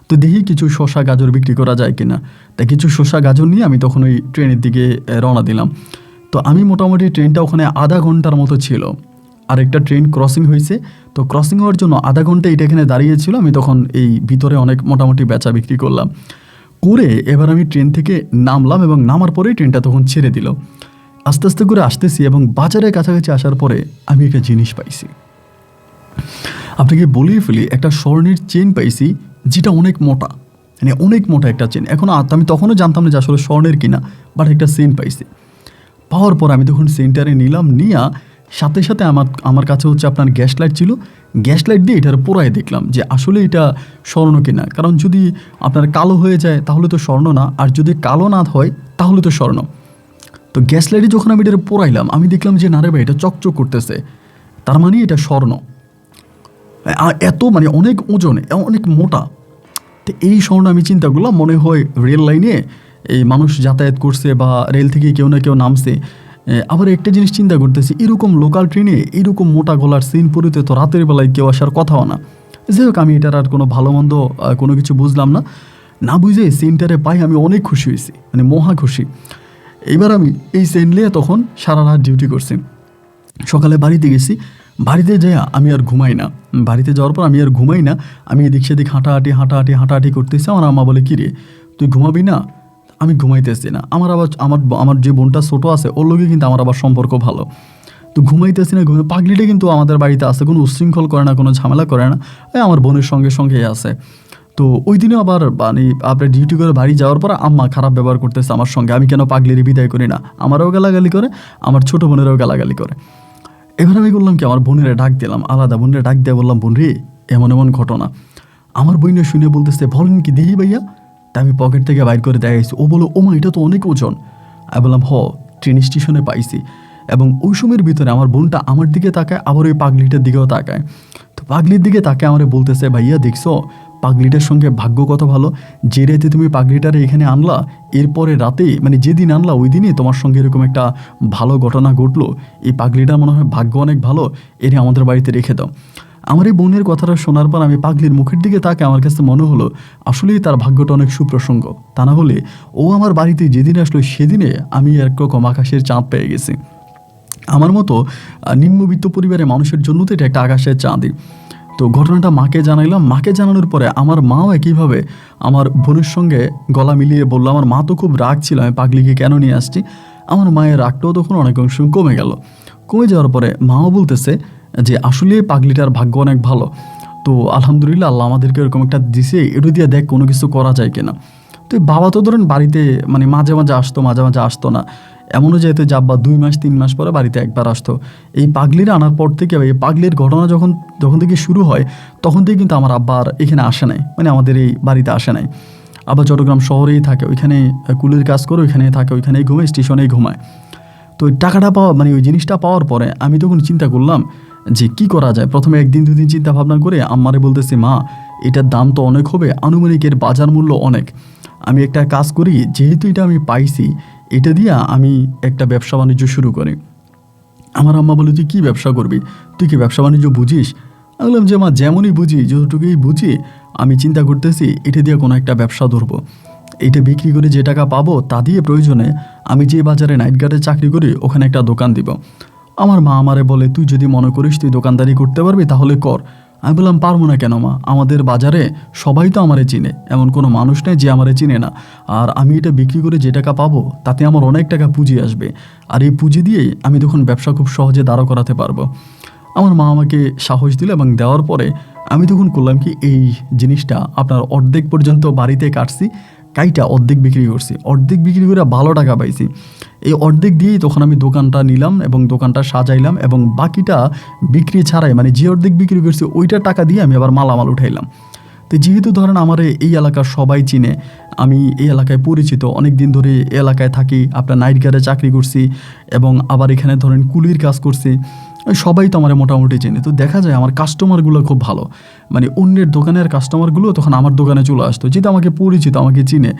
তো দেখি কিছু শসা গাজর বিক্রি করা যায় কিনা। তাই কিছু শসা গাজর নিয়ে আমি তখন ওই ট্রেনের দিকে রওনা দিলাম। তো আমি মোটামুটি ট্রেনটা ওখানে আধা ঘন্টার মতো ছিল, আর একটা ট্রেন ক্রসিং হয়েছে। তো ক্রসিং হওয়ার জন্য আধা ঘন্টা এটা এখানে দাঁড়িয়েছিল। আমি তখন এই ভিতরে অনেক মোটামুটি বেচা বিক্রি করলাম করে এবার আমি ট্রেন থেকে নামলাম, এবং নামার পরেই ট্রেনটা তখন ছেড়ে দিল। আস্তে আস্তে করে আসতেছি এবং বাজারের কাছাকাছি আসার পরে আমি একটা জিনিস পাইছি, আপনাকে বলেই ফেলি, একটা স্বর্ণের চেন পাইছি, যেটা অনেক মোটা, মানে অনেক মোটা একটা চেন। এখন আমি তখনও জানতাম না যে আসলে স্বর্ণের কিনা, বাট একটা চেন পাইছি। পাওয়ার পর আমি তখন সেন্টারে নিলাম, নিয়ে সাথে সাথে আমার কাছে হচ্ছে আপনার গ্যাস লাইট ছিল, গ্যাস লাইট দিয়ে এটার পোড়ায় দেখলাম যে আসলে এটা স্বর্ণ কিনা। কারণ যদি আপনার কালো হয়ে যায় তাহলে তো স্বর্ণ না, আর যদি কালো না হয় তাহলে তো স্বর্ণ। তো গ্যাস লাইটে যখন আমি এটা পোড়াইলাম, আমি দেখলাম যে না রে ভাই, এটা চকচক করতেছে, তার মানে এটা স্বর্ণ। এত মানে অনেক ওজন, অনেক মোটা। তো এই স্বর্ণ আমি চিন্তা করলাম, মনে হয় রেল লাইনে এই মানুষ যাতায়াত করছে বা রেল থেকে কেউ না কেউ নামছে। আবার একটা জিনিস চিন্তা করতেছি, এরকম লোকাল ট্রেনে এরকম মোটা গলার সিন পরিতে তো রাতের বেলায় কেউ আসার কথাও না। যাই হোক, আমি এটার আর কোনো ভালো মন্দ কোনো কিছু বুঝলাম না। না বুঝে সিনটারে পাই আমি অনেক খুশি হয়েছি, মানে মহা খুশি। এবার আমি এই সেন নিয়ে তখন সারা রাত ডিউটি করছি। সকালে বাড়িতে গেছি, বাড়িতে যাই আমি আর ঘুমাই না। বাড়িতে যাওয়ার পর আমি আর ঘুমাই না, আমি এদিক সেদিক হাঁটাহাঁটি করতেছি। আমার আম্মা বলে, কী রে তুই ঘুমাবি না? আমি ঘুমাইতেছি না। আমার যে বোনটা ছোটো আছে, ওর লোকে কিন্তু আমার আবার সম্পর্ক ভালো। তো ঘুমাইতেছি না, পাগলিটা কিন্তু আমাদের বাড়িতে আছে, কোনো উচ্ছৃঙ্খল করে না, কোনো ঝামেলা করে না, আমার বোনের সঙ্গে আছে। তো ওই দিনে আবার মানে আপনার ডিউটি করে বাড়ি যাওয়ার পর আম্মা খারাপ ব্যবহার করতেছে আমার সঙ্গে। আমি কেন পাগলির বিদায় করি না, আমারও গালাগালি করে, আমার ছোটো বোনেরও গালাগালি করে। এবার আমি বললাম কি, আমার বোনেরা ডাক দিলাম, আলাদা বোনেরা ডাক দিয়ে বললাম, বোন রে এমন এমন ঘটনা। আমার বোনে শুনে বলতেছে, বলেন কি দেহি ভাইয়া? তা আমি পকেট থেকে বাইর করে দেখাইছি। ও বলো, ও মা, এটা তো অনেক ওজন। আমি বললাম, ট্রেন স্টেশনে পাইছি। এবং ওই সময়ের ভিতরে আমার বোনটা আমার দিকে তাকায়, আবার ওই পাগলিটার দিকেও তাকায়। তো পাগলির দিকে তাকে আমার বলতেছে, ভাইয়া দেখছো পাগলিটার সঙ্গে ভাগ্য কত ভালো, যে রাতে তুমি পাগলিটারে এখানে আনলা, এরপরে রাতে মানে যেদিন আনলা ওই দিনই তোমার সঙ্গে এরকম একটা ভালো ঘটনা ঘটলো। এই পাগলিটার মনে হয় ভাগ্য অনেক ভালো, এরে আমাদের বাড়িতে রেখে দাও। আমার এই বোনের কথাটা শোনার পর আমি পাগলির মুখের দিকে তাকে আমার কাছে মনে হলো আসলেই তার ভাগ্যটা অনেক সুপ্রসঙ্গ। তা না হলে ও আমার বাড়িতে যেদিন আসলো সেদিনে আমি একরকম আকাশের চাঁদ পেয়ে গেছি। আমার মতো নিম্নবিত্ত পরিবারের মানুষের জন্য তো এটা একটা আকাশের চাঁদই। তো ঘটনাটা মাকে জানাইলাম। মাকে জানানোর পরে আমার মাও একইভাবে আমার বোনের সঙ্গে গলা মিলিয়ে বললো। আমার মা তো খুব রাগ ছিল আমি পাগলিকে কেন নিয়ে আসছি। আমার মায়ের রাগটাও তখন অনেক অংশ কমে গেল। কমে যাওয়ার পরে মাও বলতেছে যে আসলে পাগলিটার ভাগ্য অনেক ভালো। তো আলহামদুলিল্লাহ, আল্লাহ আমাদেরকে এরকম একটা দিছে, এটা দিয়ে দেখ কোনো কিছু করা যায় কিনা। তো বাবা তো ধরেন বাড়িতে মানে মাঝে মাঝে আসতো, মাঝে মাঝে আসতো না। এমনও যেহেতু যাব্বা 2 মাস 3 মাস পরে বাড়িতে একবার আসতো। এই পাগলির আনার পর থেকে, এই পাগলির ঘটনা যখন থেকে শুরু হয় তখন থেকে কিন্তু আমার আব্বা আর এখানে আসে নাই, মানে আমাদের এই বাড়িতে আসে নাই। আবার চট্টগ্রাম শহরেই থাকে, ওইখানে কুলির কাজ করে, ওইখানেই থাকে, ওইখানেই ঘুমায়, স্টেশনেই ঘুমায়। তো ওই টাকাটা পাওয়া মানে ওই জিনিসটা পাওয়ার পরে আমি তখন চিন্তা করলাম যে কি করা যায়। প্রথমে 1 দিন 2 দিন চিন্তা ভাবনা করে আম্মারে বলতেছি, মা এটার দাম তো অনেক হবে, আনুমানিক এর বাজার মূল্য অনেক। আমি একটা কাজ করি, যেহেতু এটা আমি পাইছি, এটা দিয়ে আমি একটা ব্যবসা বাণিজ্য শুরু করি। আমার আম্মা বলে, তুই কী ব্যবসা করবি? তুই কি ব্যবসা বাণিজ্য বুঝিস? আমি বললাম যে মা, যেমনই বুঝি, যতটুকুই বুঝি, আমি চিন্তা করতেছি এটা দিয়ে কোনো একটা ব্যবসা ধরবো। এটা বিক্রি করে যে টাকা পাবো তা দিয়ে প্রয়োজনে আমি যে বাজারে নাইট গার্ডে চাকরি করি ওখানে একটা দোকান দিব। আমার মা আমারে বলে, তুই যদি মনে করিস তুই দোকানদারি করতে পারবি তাহলে কর। আমি বললাম, পারবো না কেন মা? আমাদের বাজারে সবাই তো আমারে চিনে, এমন কোনো মানুষ নেই যে আমারে চিনে না। আর আমি এটা বিক্রি করে যে টাকা পাবো তাতে আমার অনেক টাকা পুঁজি আসবে, আর এই পুঁজি দিয়েই আমি তখন ব্যবসা খুব সহজে দাঁড় করাতে পারবো। আমার মা আমাকে সাহস দিল এবং দেওয়ার পরে আমি তখন করলাম কি, এই জিনিসটা আপনার অর্ধেক পর্যন্ত বাড়িতে কাটছি, কাইটা অর্ধেক বিক্রি করছি, অর্ধেক বিক্রি করে ভালো টাকা পাইছি। এই অর্ধেক দিয়েই তখন আমি দোকানটা নিলাম এবং দোকানটা সাজাইলাম, এবং বাকিটা বিক্রি ছাড়াই মানে যে অর্ধেক বিক্রি করছি ওইটা টাকা দিয়ে আমি আবার মালামাল উঠাইলাম। তো যেহেতু ধরেন আমার এই এলাকার সবাই চিনে, আমি এই এলাকায় পরিচিত, অনেক দিন ধরে এই এলাকায় থাকি, আপনার নাইট গার্ডে চাকরি করছি এবং আবার এখানে ধরেন কুলির কাজ করছি, সবাই তো আমার মোটামুটি চেনে। তো দেখা যায় আমার কাস্টমারগুলো খুব ভালো, মানে অন্যের দোকানের কাস্টমারগুলো তখন আমার দোকানে চলে আসতো, যেটা আমাকে পরিচিত, আমাকে চিনে,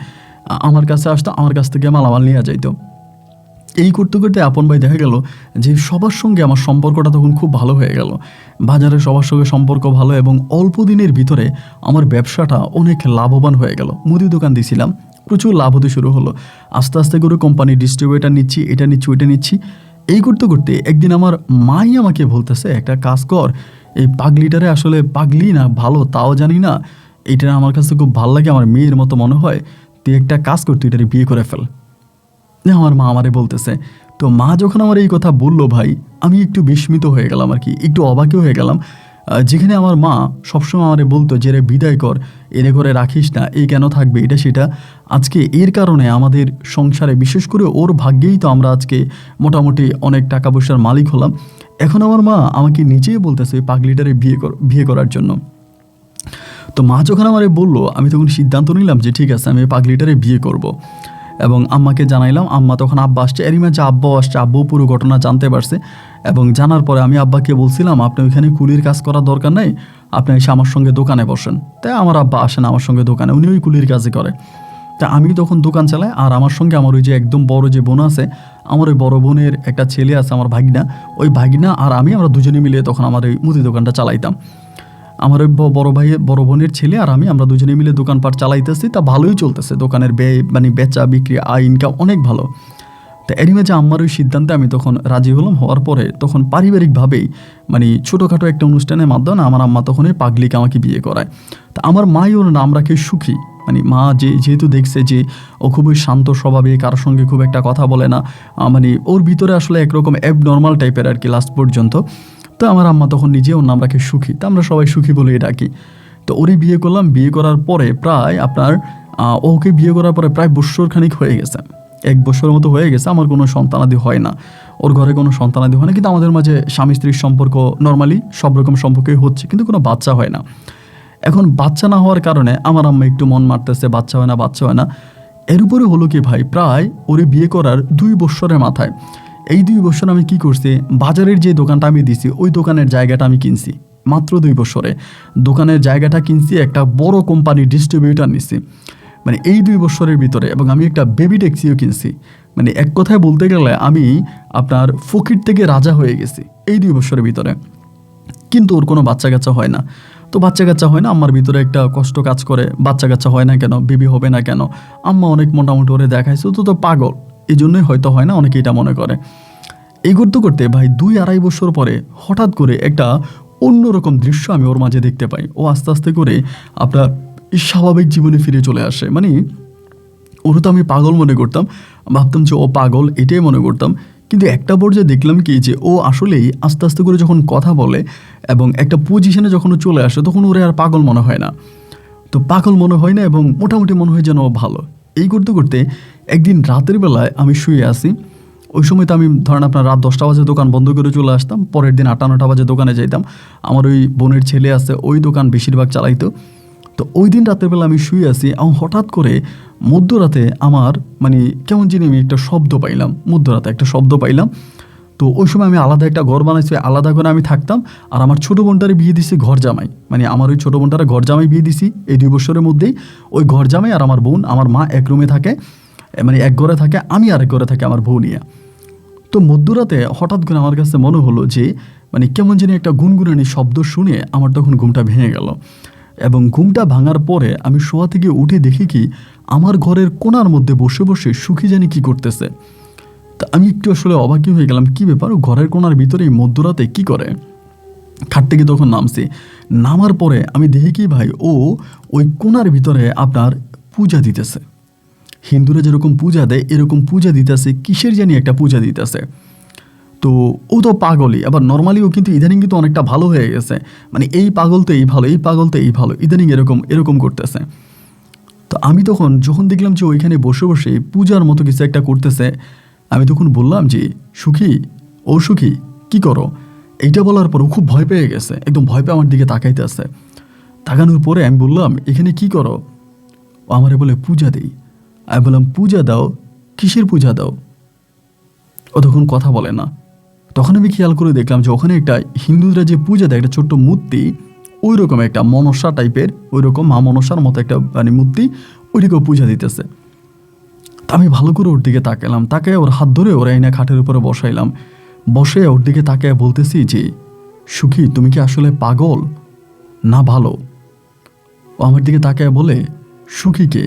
আমার কাছে আসতো, আমার কাছ থেকে মালামাল নিয়ে যাইতো। এই করতে করতে আপন ভাই দেখা গেল যে সবার সঙ্গে আমার সম্পর্কটা তখন খুব ভালো হয়ে গেল। বাজারে সবার সঙ্গে সম্পর্ক ভালো, এবং অল্প দিনের ভিতরে আমার ব্যবসাটা অনেক লাভবান হয়ে গেল। মুদি দোকান দিয়েছিলাম, প্রচুর লাভ হতে শুরু হলো। আস্তে আস্তে করে কোম্পানির ডিস্ট্রিবিউটার নিচ্ছি, এটা নিচ্ছি, ওইটা নিচ্ছি। এই করতে করতে একদিন আমার মাই আমাকে বলতেছে, একটা কাজ কর, এই পাগলিটারে আসলে পাগলি না ভালো তাও জানি না, এইটা আমার কাছে খুব ভালো লাগে, আমার মেয়ের মতো মনে হয়, তুই একটা কাজ কর, তুই এটারে বিয়ে করে ফেল। আমার মা আমারে বলতেছে। তো মা যখন আমার এই কথা বললো ভাই, আমি একটু বিস্মিত হয়ে গেলাম, আর কি একটু অবাকও হয়ে গেলাম। যেখানে আমার মা সবসময় আমারে বলতো যে রে বিদায় কর, এনে করে রাখিস না, এই কেন থাকবে, এটা সেটা। আজকে এর কারণে আমাদের সংসারে, বিশেষ করে ওর ভাগ্যেই তো আমরা আজকে মোটামুটি অনেক টাকা পয়সার মালিক হলাম। এখন আমার মা আমাকে নিজেই বলতেছে পাগলিটারে বিয়ে করার জন্য। তো মা যখন আমারে বললো, আমি তখন সিদ্ধান্ত নিলাম যে ঠিক আছে, আমি পাগলিটারে বিয়ে করব। এবং আম্মাকে জানাইলাম। আম্মা তখন আব্বা আসছে, এরই মাঝে আব্বাও আসছে। আব্বু পুরো ঘটনা জানতে পারছে এবং জানার পরে আমি আব্বাকে বলছিলাম, আপনি ওইখানে কুলির কাজ করার দরকার নেই, আপনি এসে আমার সঙ্গে দোকানে বসেন। তাই আমার আব্বা আসেন আমার সঙ্গে দোকানে, উনি ওই কুলির কাজই করে। তা আমি তখন দোকান চালাই, আর আমার সঙ্গে আমার ওই যে একদম বড় যে বোন আছে, আমার ওই বড় বোনের একটা ছেলে আছে, আমার ভাগিনা, ওই ভাগিনা আর আমি, আমরা দুজনে মিলে তখন আমার ওই মুদি দোকানটা চালাইতাম। আমার ওই বড় বোনের ছেলে আর আমি, আমরা দুজনে মিলে দোকানপাট চালাইতেছি। তা ভালোই চলতেছে, দোকানের ব্যয় মানে বেচা বিক্রি আয় ইনকাম অনেক ভালো। তা এরই মাঝে আম্মার ওই সিদ্ধান্তে আমি তখন রাজি হলাম। হওয়ার পরে তখন পারিবারিকভাবেই মানে ছোটোখাটো একটা অনুষ্ঠানের মাধ্যমে আমার আম্মা তখন এই পাগলিকে আমাকে বিয়ে করায়। তা আমার মাই ওর নাম রাখে সুখী। মানে মা যেহেতু দেখছে যে ও খুবই শান্ত স্বভাবে, কারোর সঙ্গে খুব একটা কথা বলে না, মানে ওর ভিতরে আসলে একরকম অ্যাবনর্মাল টাইপের আর কি লাস্ট পর্যন্ত। তো আমার আম্মা তখন নিজে ওর নাম রাখে সুখী। তা আমরা সবাই সুখী বলেই ডাকি। তো ওরই বিয়ে করলাম। বিয়ে করার পরে প্রায় আপনার ওকে বিয়ে করার পরে প্রায় বৎসর খানিক হয়ে গেছে, 1 বছরের মতো হয়ে গেছে। আমার কোনো সন্তানাদি হয় না, ওর ঘরে কোনো সন্তানাদি হয় না, কিন্তু আমাদের মাঝে স্বামী স্ত্রীর সম্পর্ক নর্মালি সব রকম সম্পর্কই হচ্ছে, কিন্তু কোনো বাচ্চা হয় না। এখন বাচ্চা না হওয়ার কারণে আমার আম্মা একটু মন মারতেছে, বাচ্চা হয় না বাচ্চা হয় না। এর উপরে হলো কি ভাই, প্রায় ওরে বিয়ে করার 2 বছরের মাথায়, এই 2 বছর আমি কি করছি, বাজারের যে দোকানটা আমি দিছি ওই দোকানের জায়গাটা আমি কিনছি। মাত্র 2 বছরে দোকানের জায়গাটা কিনছি, একটা বড় কোম্পানির ডিস্ট্রিবিউটার নিছি মানে এই 2 বছরের ভিতরে। এবং আমি একটা বেবি ট্যাক্সিও কিনছি। মানে এক কথায় বলতে গেলে আমি আপনার ফকির থেকে রাজা হয়ে গেছি এই 2 বছরের ভিতরে। কিন্তু ওর কোনো বাচ্চা কাচ্চা হয় না। তো বাচ্চা কাচ্চা হয় না, আম্মার ভিতরে একটা কষ্ট কাজ করে, বাচ্চা কাচ্চা হয় না কেন, বেবি হবে না কেন। আম্মা অনেক মোটামুটি ওরে দেখাইছে, তো পাগল, এই জন্যই হয়তো হয় না, অনেকে এটা মনে করে। এই করতে করতে ভাই 2-2.5 বছর পরে হঠাৎ করে একটা অন্যরকম দৃশ্য আমি ওর মাঝে দেখতে পাই। ও আস্তে আস্তে করে আপনার স্বাভাবিক জীবনে ফিরে চলে আসে। মানে ওর তো আমি পাগল মনে করতাম, ভাবতাম যে ও পাগল, এটাই মনে করতাম। কিন্তু একটা পর্যায়ে দেখলাম কি, যে ও আসলেই আস্তে আস্তে করে যখন কথা বলে এবং একটা পজিশনে যখন ও চলে আসে, তখন ওরে আর পাগল মনে হয় না। তো পাগল মনে হয় না এবং মোটামুটি মনে হয় যেন ও ভালো। এই করতে করতে একদিন রাতের বেলায় আমি শুয়ে আসি। ওই সময় তো আমি ধরেন আপনার রাত 10টা বাজে দোকান বন্ধ করে চলে আসতাম, পরের দিন 8-9টা বাজে দোকানে যাইতাম। আমার ওই বোনের ছেলে আছে, ওই দোকান বেশিরভাগ চালাইতো। তো ওই দিন রাতের বেলা আমি শুয়ে আছি, এবং হঠাৎ করে মধ্যরাতে আমার মানে কেমন জানি আমি একটা শব্দ পাইলাম, মধ্যরাতে একটা শব্দ পাইলাম। তো ওই সময় আমি আলাদা একটা ঘর বানাইছি, আলাদা করে আমি থাকতাম। আর আমার ছোটো বোনটারে বিয়ে দিছি ঘর জামাই, মানে আমার ওই ছোটো বোনটারে ঘর জামাই বিয়ে দিছি এই 2 বছরের মধ্যেই। ওই ঘর জামাই আর আমার বোন, আমার মা এক রুমে থাকে, মানে এক ঘরে থাকে, আমি আরেক ঘরে থাকি আমার বউ নিয়ে। তো মধ্যরাতে হঠাৎ করে আমার কাছে মনে হলো যে মানে কেমন জানি একটা গুনগুনানি শব্দ শুনে আমার তখন ঘুমটা ভেঙে গেল। এবং ঘুমটা ভাঙার পরে আমি শোয়া থেকে উঠে দেখি কি, আমার ঘরের কোণার মধ্যে বসে বসে সুখী জানি কি করতেছে। তা আমি একটু আসলে অবাকই হয়ে গেলাম, কি ব্যাপার, ঘরের কোণার ভিতরেই মধ্যরাতে কি করে। খাট থেকে তখন নামছি, নামার পরে আমি দেখি কি ভাই, ও ওই কোণার ভিতরে আপনার পূজা দিতেছে। হিন্দুরা যেরকম পূজা দেয় এরকম পূজা দিতেছে, কিসের জানি একটা পূজা দিতেছে। তো ও তো পাগলই, আবার নর্মালি ও কিন্তু ইদানিং কিন্তু অনেকটা ভালো হয়ে গেছে। মানে এই পাগল তো এই ভালো, এই পাগল তো এই ভালো, ইদানিং এরকম করতেছে। তো আমি তখন যখন দেখলাম যে ওইখানে বসে বসে পূজার মতো কিছু একটা করতেছে, আমি তখন বললাম যে সুখী, ও সুখী কি করো। এইটা বলার পর ও খুব ভয় পেয়ে গেছে, একদম ভয় পেয়ে আমার দিকে তাকাইতে আছে। তাকানোর পরে আমি বললাম এখানে কি করো। ও আমারে বলে পূজা দিই। আমি বললাম পূজা দাও, কিসের পূজা দাও। ও তখন কথা বলে না। তখন আমি খেয়াল করে দেখলাম যে ওখানে একটা হিন্দুরা যে পূজা দেয় একটা ছোট্ট মূর্তি, ওই রকম একটা মনসা টাইপের, ওই রকম মা মনসার মতো একটা মানে মূর্তি, ওইটাকেও পূজা দিতেছে। তা আমি ভালো করে ওর দিকে তাকালাম, তাকায় ওর হাত ধরে ওরা এনে খাটের উপরে বসাইলাম। বসে ওর দিকে তাকায় বলতেছি যে সুখী তুমি কি আসলে পাগল না ভালো। ও আমার দিকে তাকায় বলে সুখীকে।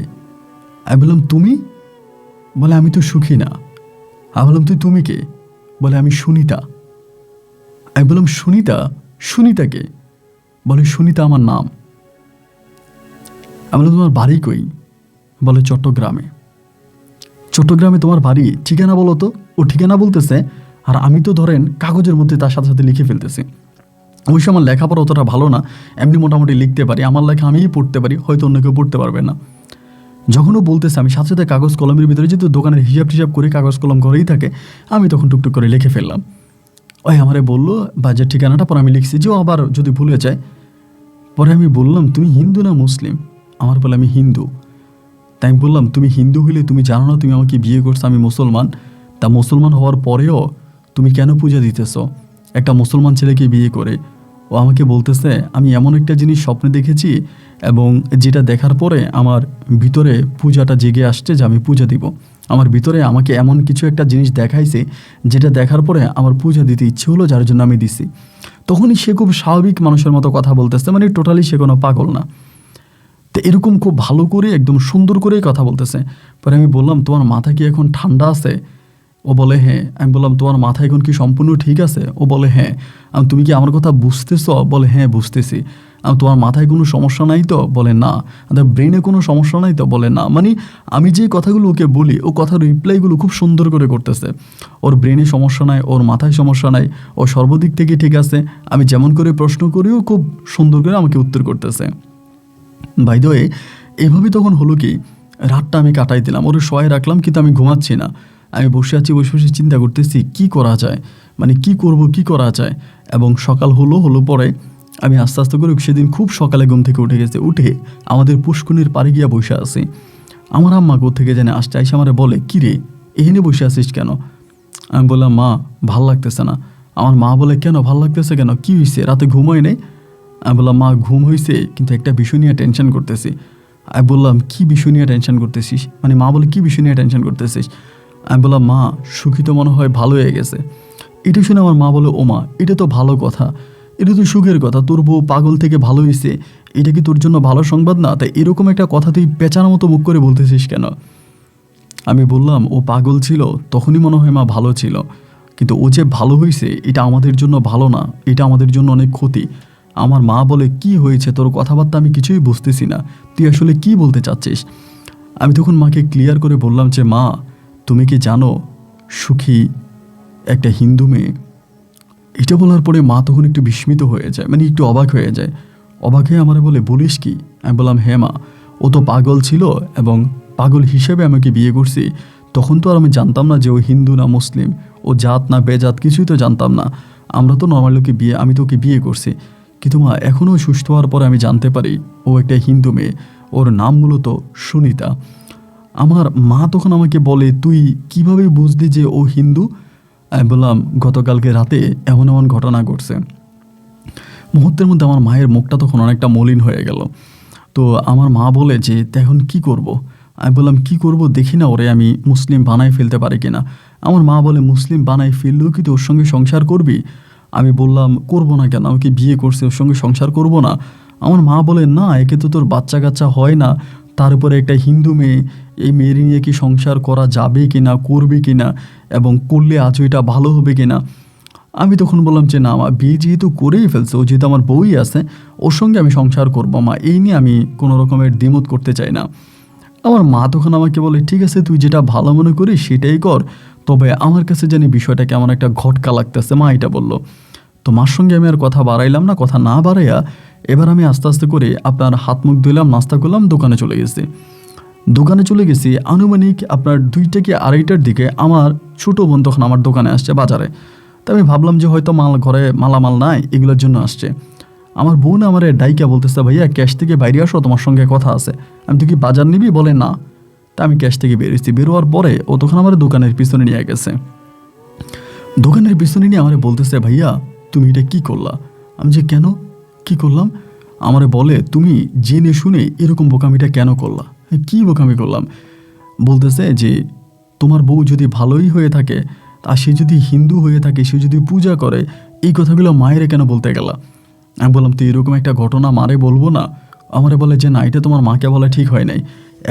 আমি বললাম তুমি। বলে আমি তো সুখী না। আমি বললাম তুমি কে। বলে আমি সুনিতা। আমি বললাম সুনিতা, সুনিতাকে। বলে সুনিতা আমার নাম। আমি বললাম তোমার বাড়ি কই। বলে চট্টগ্রামে। চট্টগ্রামে তোমার বাড়ি, ঠিকানা বলো তো। ও ঠিকানা বলতেছে, আর আমি তো ধরেন কাগজের মধ্যে তার সাথে সাথে লিখে ফেলতেছি। অবশ্য আমার লেখাপড়া অতটা ভালো না, এমনি মোটামুটি লিখতে পারি, আমার লেখা আমিই পড়তে পারি, হয়তো অন্য কেউ পড়তে পারবে না। যখনও বলতেছে আমি সাথে সাথে কাগজ কলমের ভিতরে, যেহেতু দোকানের হিসাব টিসাব করে কাগজ কলম ঘরেই থাকে, আমি তখন টুকটুক করে লিখে ফেললাম। ওই আমারে বললো বাজার ঠিকানাটা, পরে আমি লিখছি যে ও আবার যদি ভুলে যায়। পরে আমি বললাম তুমি হিন্দু না মুসলিম। আমার বলে আমি হিন্দু। তাই আমি বললাম, তুমি হিন্দু হইলে তুমি জানো না তুমি আমাকে বিয়ে করছো, আমি মুসলমান। তা মুসলমান হওয়ার পরেও তুমি কেন পূজা দিতেছ একটা মুসলমান ছেলেকে বিয়ে করে? ও আমাকে বলতেছে, আমি এমন একটা জিনিস স্বপ্নে দেখেছি এবং যেটা দেখার পরে আমার ভিতরে পূজাটা জেগে আসছে যে আমি পূজা দিব। আমার ভিতরে আমাকে এমন কিছু একটা জিনিস দেখাইছে যেটা দেখার পরে আমার পূজা দিতে ইচ্ছে হলো, যার জন্য আমি দিছি। তখনই সে খুব স্বাভাবিক মানুষের মতো কথা বলতেছে, মানে টোটালি সে কোনো পাগল না। তো এরকম খুব ভালো করে একদম সুন্দর করেই কথা বলতেছে। পরে আমি বললাম, তোমার মাথা কি এখন ঠান্ডা আছে? ও বলে হ্যাঁ। আমি বললাম, তোমার মাথা এখন কি সম্পূর্ণ ঠিক আছে? ও বলে হ্যাঁ। তুমি কি আমার কথা বুঝতেছ? বলে হ্যাঁ বুঝতেছি। তোমার মাথায় কোনো সমস্যা নাই তো? বলে না। ব্রেনে কোনো সমস্যা নাই তো? বলে না। মানে আমি যে কথাগুলো ওকে বলি, ও কথার রিপ্লাইগুলো খুব সুন্দর করে করতেছে। ওর ব্রেনে সমস্যা নাই, ওর মাথায় সমস্যা নাই, ও সর্বদিক থেকে ঠিক আছে। আমি যেমন করে প্রশ্ন করিও খুব সুন্দর করে আমাকে উত্তর করতেছে। বাই দ্য ওয়ে, এভাবে তখন হলো কি, রাতটা আমি কাটাই দিলাম, ওরে শোয়াই রাখলাম, কিন্তু আমি ঘুমাচ্ছি না। আমি বসে আছি, বসে বসে চিন্তা করতেছি কি করা যায়, মানে কি করব, কি করা যায়। এবং সকাল হলো পরে আমি আস্তে আস্তে করে সেদিন খুব সকালে ঘুম থেকে উঠে গেছে। উঠে আমাদের পুষ্কনির পাড়ে গিয়া বসে আছি। আমার আম্মা কোত্থেকে জানে আসতে, আইসা আমারে বলে, কী রে এখানে বসে আছিস কেন? আমি বললাম, মা ভাল লাগতেছে না। আমার মা বলে, কেন ভাল লাগতেছে কেন, কী হয়েছে, রাতে ঘুম হয় নাই? আমি বললাম, মা ঘুম হয়েছে, কিন্তু একটা বিষয় নিয়ে টেনশন করতেছি। আমি বললাম, কী বিষয় নিয়ে টেনশন করতেছিস? মানে মা বলে, কী বিষয় নিয়ে টেনশন করতেছিস? আমি বললাম, মা সুখী তো মনে হয় ভালো হয়ে গেছে। এটা শুনে আমার মা বলে, ও মা এটা তো ভালো কথা, এটা তো সুখের কথা, তোর বউ পাগল থেকে ভালো হয়েছে, এটা কি তোর জন্য ভালো সংবাদ না? তাই এরকম একটা কথা তুই পেঁচানোর মতো মুখ করে বলতেছিস কেন? আমি বললাম, ও পাগল ছিল তখনই মনে হয় মা ভালো ছিল, কিন্তু ও যে ভালো হয়েছে এটা আমাদের জন্য ভালো না, এটা আমাদের জন্য অনেক ক্ষতি। আমার মা বলে, কি হয়েছে তোর, কথাবার্তা আমি কিছুই বুঝতেছি না, তুই আসলে কি বলতে চাচ্ছিস? আমি তখন মাকে ক্লিয়ার করে বললাম যে, মা তুমি কি জানো সুখী একটা হিন্দু মেয়ে? এটা বলার পরে মা তখন একটু বিস্মিত হয়ে যায়, মানে একটু অবাক হয়ে যায়। অবাক হয়ে আমারে বলে, বলিস কি? আমি বললাম, হ্যাঁ মা, ও তো পাগল ছিল এবং পাগল হিসেবে আমাকে বিয়ে করছি। তখন তো আর আমি জানতাম না যে ও হিন্দু না মুসলিম, ও জাত না বেজাত কিছুই তো জানতাম না। আমরা তো নর্মালি ওকে আমি তো ওকে বিয়ে করছি। কিন্তু মা এখনও সুস্থ হওয়ার পরে আমি জানতে পারি ও একটা হিন্দু মেয়ে, ওর নাম মূলত সুনিতা। আমার মা তখন আমাকে বলে, তুই কিভাবে বুঝলি যে ও হিন্দু? আমি বললাম, গতকালকে রাতে এমন এমন ঘটনা ঘটছে। মুহূর্তের মধ্যে আমার মায়ের মুখটা তখন অনেকটা মলিন হয়ে গেল। তো আমার মা বলে যে, এখন কি করব? আমি বললাম, কি করব দেখি না ওরে আমি মুসলিম বানাই ফেলতে পারি কিনা। আমার মা বলে, মুসলিম বানাই ফেললেও কি তো ওর সঙ্গে সংসার করবি? আমি বললাম, করবো না কেন, আমাকে বিয়ে করছে, ওর সঙ্গে সংসার করব না? আমার মা বলে, না একে তো তোর বাচ্চা কাচ্চা হয় না, তার উপরে একটা হিন্দু মেয়ে, এই মেয়ের নিয়ে কি সংসার করা যাবে কি না, করবে কি না, এবং করলে আজও এটা ভালো হবে কি না? আমি তখন বললাম যে, না আমার বিয়ে যেহেতু করেই ফেলছে, ও যেহেতু আমার বউই আছে, ওর সঙ্গে আমি সংসার করবো মা, এই নিয়ে আমি কোনো রকমের দ্বিমত করতে চাই না। আমার মা তখন আমাকে বলে, ঠিক আছে তুই যেটা ভালো মনে করিস সেটাই কর, তবে আমার কাছে জানি বিষয়টা কেমন একটা ঘটকা লাগতেছে, মা এটা বললো। তো মার সঙ্গে আমি আর কথা বাড়াইলাম না, কথা না বাড়াইয়া এবার আমি আস্তে আস্তে করে আপনার হাত মুখ ধুলাম, নাস্তা করলাম, দোকানে চলে গেছি। আনুমানিক আপনার 2টা কি 2:30টার দিকে আমার ছোটো বোন তখন আমার দোকানে আসছে বাজারে। তো আমি ভাবলাম যে হয়তো ঘরে মালামাল নাই, এগুলোর জন্য আসছে। আমার বোন আমার ডাইকা বলতেছে, ভাইয়া ক্যাশ থেকে বাইরে আসো, তোমার সঙ্গে কথা আছে। আমি, তুই কি বাজার নিবি? বলে না। তা আমি ক্যাশ থেকে বেরোচ্ছি। বেরোয়ার পরে ও তখন আমার দোকানের পিছনে নিয়ে গেছে। দোকানের পিছনে নিয়ে আমারে বলতেছে, ভাইয়া তুমি এটা কি করলা? আমি যে, কেন, কি করলাম? আমারে বলে, তুমি জেনে শুনে এরকম বোকামিটা কেন করলা? কি বোকামি করলাম? বলতেছে যে, তোমার বউ যদি ভালোই হয়ে থাকে, আর সে যদি হিন্দু হয়ে থাকে, সে যদি পূজা করে, এই কথাগুলো মায়েরে কেন বলতে গেলা? আমি বললাম, তো এরকম একটা ঘটনা মারে বলবো না? আমারে বলে যে, না এটা তোমার মাকে বলা ঠিক হয় নাই।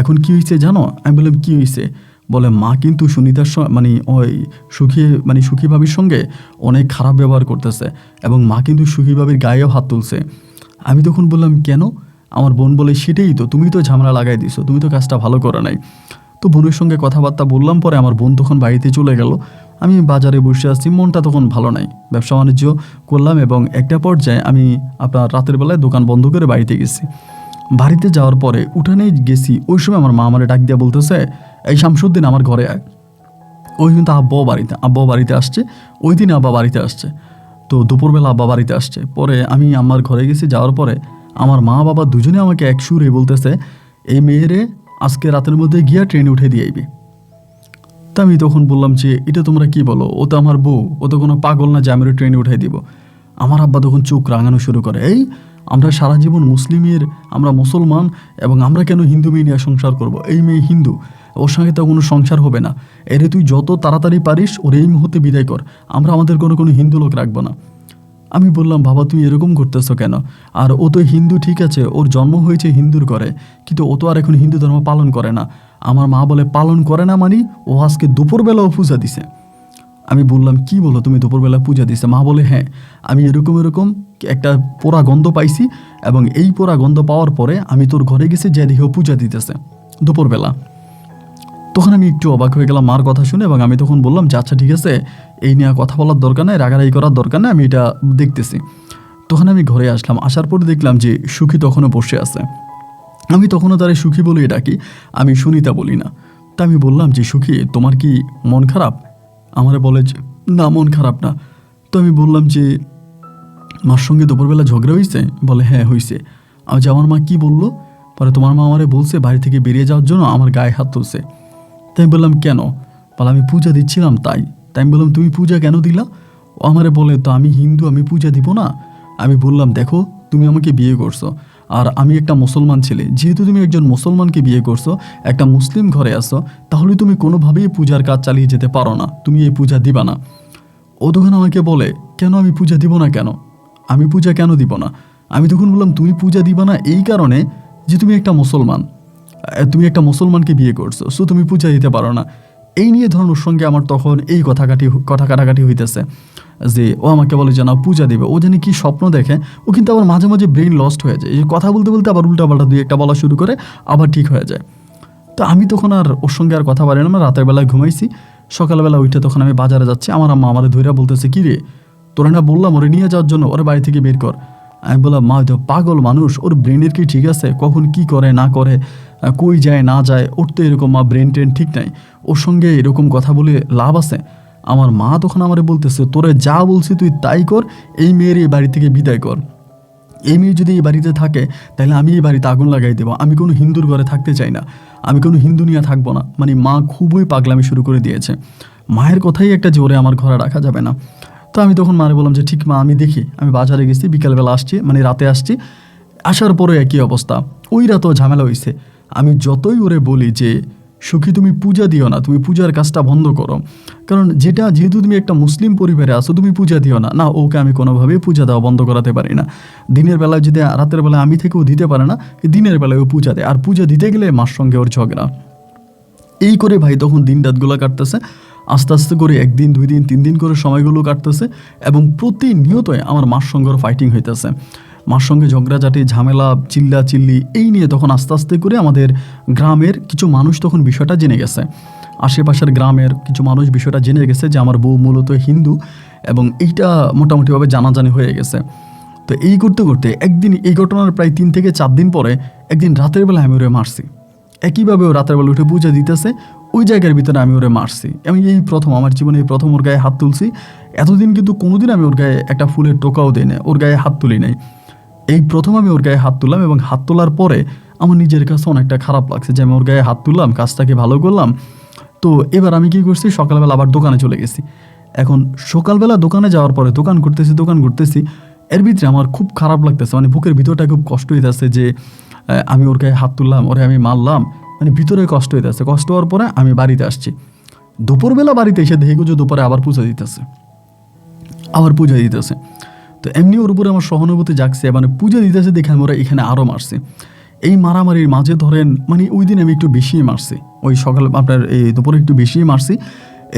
এখন কি হয়েছে জানো? আমি বললাম, কি হয়েছে? বলে, মা কিন্তু সুনিতার মানে ওই সুখী ভাবির সঙ্গে অনেক খারাপ ব্যবহার করতেছে, এবং মা কিন্তু সুখী ভাবির গায়েও হাত তুলছে। আমি তখন বললাম, কেন? আমার বোন বলে, সেটাই তো, তুমি তো ঝামেলা লাগাই দিছো, তুমি তো কাজটা ভালো করো নাই। তো বোনের সঙ্গে কথাবার্তা বললাম, পরে আমার বোন তখন বাড়িতে চলে গেল। আমি বাজারে বসে আছি, মনটা তখন ভালো নাই, ব্যবসা বাণিজ্য করলাম, এবং একটা পর্যায়ে আমি আপনার রাতের বেলায় দোকান বন্ধ করে বাড়িতে গেছি। বাড়িতে যাওয়ার পরে উঠানেই গেছি, ওই সময় আমার মা আমারে ডাক দিয়া বলতেছে, এই শামসুদ্দিন আমার ঘরে আয়। ওই কিন্তু আব্বাও বাড়িতে আসছে, ওই দিন আব্বা বাড়িতে আসছে। তো দুপুরবেলা আব্বা বাড়িতে আসছে, পরে আমি আমার ঘরে গেছি। যাওয়ার পরে আমার মা বাবা দুজনে আমাকে এক সুরে বলতেছে, এই মেয়েরে আজকে রাতের মধ্যে গিয়া ট্রেনে উঠে দিয়ে আইবি। তা আমি তখন বললাম যে এটা তোমরা কি বলো, ও তো আমার বউ, ও তো কোনো পাগল না যে আমি ট্রেনে উঠাই দিব। আমার আব্বা তখন চোখ রাঙানো শুরু করে, এই আমরা সারা জীবন মুসলিমের, আমরা মুসলমান, এবং আমরা কেন হিন্দু মেয়ে নিয়ে সংসার করব? এই মেয়ে হিন্দু, ওর সঙ্গে তো কোনো সংসার হবে না। এরে তুই যত তাড়াতাড়ি পারিস ওর এই মুহূর্তে বিদায় কর, আমরা আমাদের কোনো হিন্দু লোক রাখবো না। আমি বললাম, বাবা তুমি এরকম করতেছো কেন? আর ও তো হিন্দু, ঠিক আছে, ওর জন্ম হয়েছে হিন্দুর ঘরে, কিন্তু ও তো আর এখন হিন্দু ধর্ম পালন করে না। আমার মা বলে পালন করে না মানে ও আজকে দুপুরবেলাও পূজা দিছে। আমি বললাম, কি বলো তুমি, দুপুরবেলা পূজা দিছে? মা বলে, হ্যাঁ, আমি এরকম একটা পোড়া গন্ধ পাইছি, এবং এই পোড়া গন্ধ পাওয়ার পরে আমি তোর ঘরে গেছি, যে দেখে ও পূজা দিতেছে দুপুরবেলা। তখন আমি একটু অবাক হয়ে গেলাম মার কথা শুনে, এবং আমি তখন বললাম যে আচ্ছা ঠিক আছে, এই নিয়ে কথা বলার দরকার নেই, রাগারাগি করার দরকার নেই, আমি এটা দেখতেছি। তখন আমি ঘরে আসলাম, আসার পরে দেখলাম যে সুখী তখনও বসে আছে। আমি তখনও তারে সুখী বলে ডাকি, আমি সুনিতা বলি না। তা আমি বললাম যে সুখী, তোমার কি মন খারাপ? আমারে বলে যে না, মন খারাপ না। তো আমি বললাম যে মার সঙ্গে দুপুরবেলা ঝগড়া হয়েছে? বলে হ্যাঁ হয়েছে। আমি যে আমার মা কি বললো? পরে তোমার মা আমারে বলছে বাড়ি থেকে বেরিয়ে যাওয়ার জন্য, আমার গায়ে হাত তুলছে। তাই আমি বললাম কেন? বলে আমি পূজা দিচ্ছিলাম তাই। তাই আমি বললাম তুমি পূজা কেন দিলা? ও আমারে বলে তো আমি হিন্দু, আমি পূজা দিব না। আমি বললাম দেখো, তুমি আমাকে বিয়ে করছো, আর আমি একটা মুসলমান ছেলে, যেহেতু তুমি একজন মুসলমানকে বিয়ে করছো, একটা মুসলিম ঘরে আসো, তাহলে তুমি কোনোভাবেই পূজার কাজ চালিয়ে যেতে পারো না, তুমি এই পূজা দিবা না। ও তখন আমাকে বলে কেন আমি পূজা দিব না কেন? আমি পূজা কেন দিব না? আমি তখন বললাম তুমি পূজা দিবা না এই কারণে যে তুমি একটা মুসলমান, তুমি একটা মুসলমানকে বিয়ে করছো, সো তুমি পূজা দিতে পারো না। এই নিয়ে ধরুন ওর সঙ্গে আমার তখন এই কথা কাটাকাটি হইতেছে, যে ও আমাকে বলে যে না পূজা দিবে, ও জানি কি স্বপ্ন দেখে। ও কিন্তু আবার মাঝে মাঝে ব্রেন লস্ট হয়ে যায়, এই কথা বলতে বলতে আবার উল্টাপাল্টা দুই একটা বলা শুরু করে, আবার ঠিক হয়ে যায়। তো আমি তখন আর ওর সঙ্গে আর কথা বলি না, রাতের বেলায় ঘুমাইছি। সকালবেলা উঠে তখন আমি বাজারে যাচ্ছি, আমার আম্মা আমাদের ধৈর্য বলতেছে, কি রে তোরা না বললাম ওরে নিয়ে যাওয়ার জন্য, ওরে বাড়ি থেকে বের কর। আমি বললাম মা তো পাগল মানুষ, ওর ব্রেনের কি ঠিক আছে? কখন কি করে না করে, কই যায় না যায়, ওর তো এরকম মা ব্রেন ট্রেন ঠিক নাই, ওর সঙ্গে এরকম কথা বলে লাভ আছে? আমার মা তখন আমারে বলতেছে তোরে যা বলছি তুই তাই কর, এই মেয়ের এই বাড়ি থেকে বিদায় কর। এই মেয়ে যদি এই বাড়িতে থাকে তাহলে আমি এই বাড়িতে আগুন লাগাই দেবো, আমি কোনো হিন্দুর ঘরে থাকতে চাই না, আমি কোনো হিন্দু নিয়ে থাকবো না। মানে মা খুবই পাগলামি শুরু করে দিয়েছে। মায়ের কথাই একটা জোরে আমার ঘরে রাখা যাবে না। তো আমি তখন মারে বললাম যে ঠিক মা, আমি দেখি, আমি বাজারে গেছি, বিকালবেলা আসছি, মানে রাতে আসছি, আসার পরে একই অবস্থা, ওই রাতেও ঝামেলা হয়েছে। আমি যতই ওরে বলি যে সুখী তুমি পূজা দিও না, তুমি পূজার কাজটা বন্ধ করো, কারণ যেহেতু তুমি একটা মুসলিম পরিবারে আসো, তুমি পূজা দিও না। না, ওকে আমি কোনোভাবেই পূজা দেওয়া বন্ধ করাতে পারি না। দিনের বেলায় যদি রাতের বেলায় আমি থেকেও দিতে পারে না, দিনের বেলায় ও পূজা দেয়, আর পূজা দিতে গেলে মার সঙ্গে ওর ঝগড়া। এই করে ভাই তখন দিন রাতগুলো কাটতেছে, আস্তে আস্তে করে একদিন, 2 দিন, 3 দিন করে সময়গুলো কাটতেছে, এবং প্রতিনিয়তই আমার মার সঙ্গে ওর ফাইটিং হইতেছে। মার সঙ্গে ঝগড়াঝাটি, ঝামেলা, চিল্লি এই নিয়ে তখন আস্তে আস্তে করে আমাদের গ্রামের কিছু মানুষ তখন বিষয়টা জেনে গেছে। আশেপাশের গ্রামের কিছু মানুষ বিষয়টা জেনে গেছে যে আমার বউ মূলত হিন্দু, এবং এইটা মোটামুটিভাবে জানাজানি হয়ে গেছে। তো এই করতে করতে একদিন, এই ঘটনার প্রায় 3 থেকে 4 দিন পরে একদিন রাতের বেলা আমি ওরে মারছি। একইভাবে ও রাতের বেলা উঠে পূজা দিতেছে, ওই জায়গার ভিতরে আমি ওরে মারছি। আমি এই প্রথম, আমার জীবনে এই প্রথম ওর গায়ে হাত তুলছি। এতদিন কিন্তু কোনোদিন আমি ওর গায়ে একটা ফুলের টোকাও দিই না, ওর গায়ে হাত তুলি নাই। এই প্রথম আমি ওর গায়ে হাত তুললাম, এবং হাত তোলার পরে আমার নিজের কাছে অনেকটা খারাপ লাগছে যে আমি ওর গায়ে হাত তুললাম, কাজটাকে ভালো করলাম। তো এবার আমি কী করছি, সকালবেলা আবার দোকানে চলে গেছি। এখন সকালবেলা দোকানে যাওয়ার পরে দোকান করতেছি, এর ভিতরে আমার খুব খারাপ লাগতেছে, মানে বুকের ভিতরটা খুব কষ্ট হইতেছে যে আমি ওর গায়ে হাত তুললাম, ওরে আমি মারলাম, মানে ভিতরে কষ্ট হইতেছে। কষ্ট হওয়ার পরে আমি বাড়িতে আসছি। দুপুরবেলা বাড়িতে এসে দেখি যে দুপুরে আবার পূজা দিতেছে। তো এমনি ওর উপরে আমার সহানুভূতি জাগছে, মানে পূজা দিতেছে দেখে আমি ওরা এখানে আরও মারছি। এই মারামারির মাঝে ধরেন, মানে ওই দিন আমি একটু বেশিই মারছি, ওই সকাল আপনার এই দুপুরে একটু বেশিই মারছি।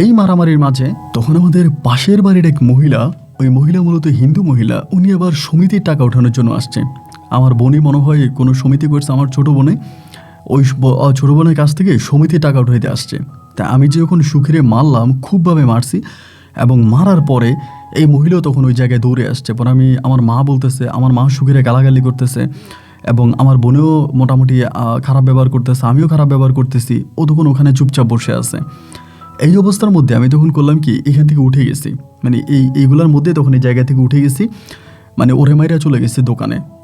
এই মারামারির মাঝে তখন আমাদের পাশের বাড়ির এক মহিলা, ওই মহিলা মূলত হিন্দু মহিলা, উনি আবার সমিতির টাকা ওঠানোর জন্য আসছে। আমার বোনই মনে হয় কোনো সমিতি করছে, আমার ছোটো বোনে, ওই ছোটো বোনের কাছ থেকে সমিতির টাকা উঠাইতে আসছে। তা আমি যখন সুখীরে মারলাম, খুবভাবে মারছি, এবং মারার পরে এই মহিলাও তখন ওই জায়গায় দৌড়ে আসছে। পরে আমার মা বলতেছে, আমার মা সুখীরে গালাগালি করতেছে, এবং আমার বোনেও মোটামুটি খারাপ ব্যবহার করতেছে, আমিও খারাপ ব্যবহার করতেছি। ও তখন ওখানে চুপচাপ বসে আছে। এই অবস্থার মধ্যে আমি তখন করলাম কি, এখান থেকে উঠে গেছি, মানে এইগুলোর মধ্যে তখন এই জায়গা থেকে উঠে গেছি, মানে ওরে মাইরা চলে গেছি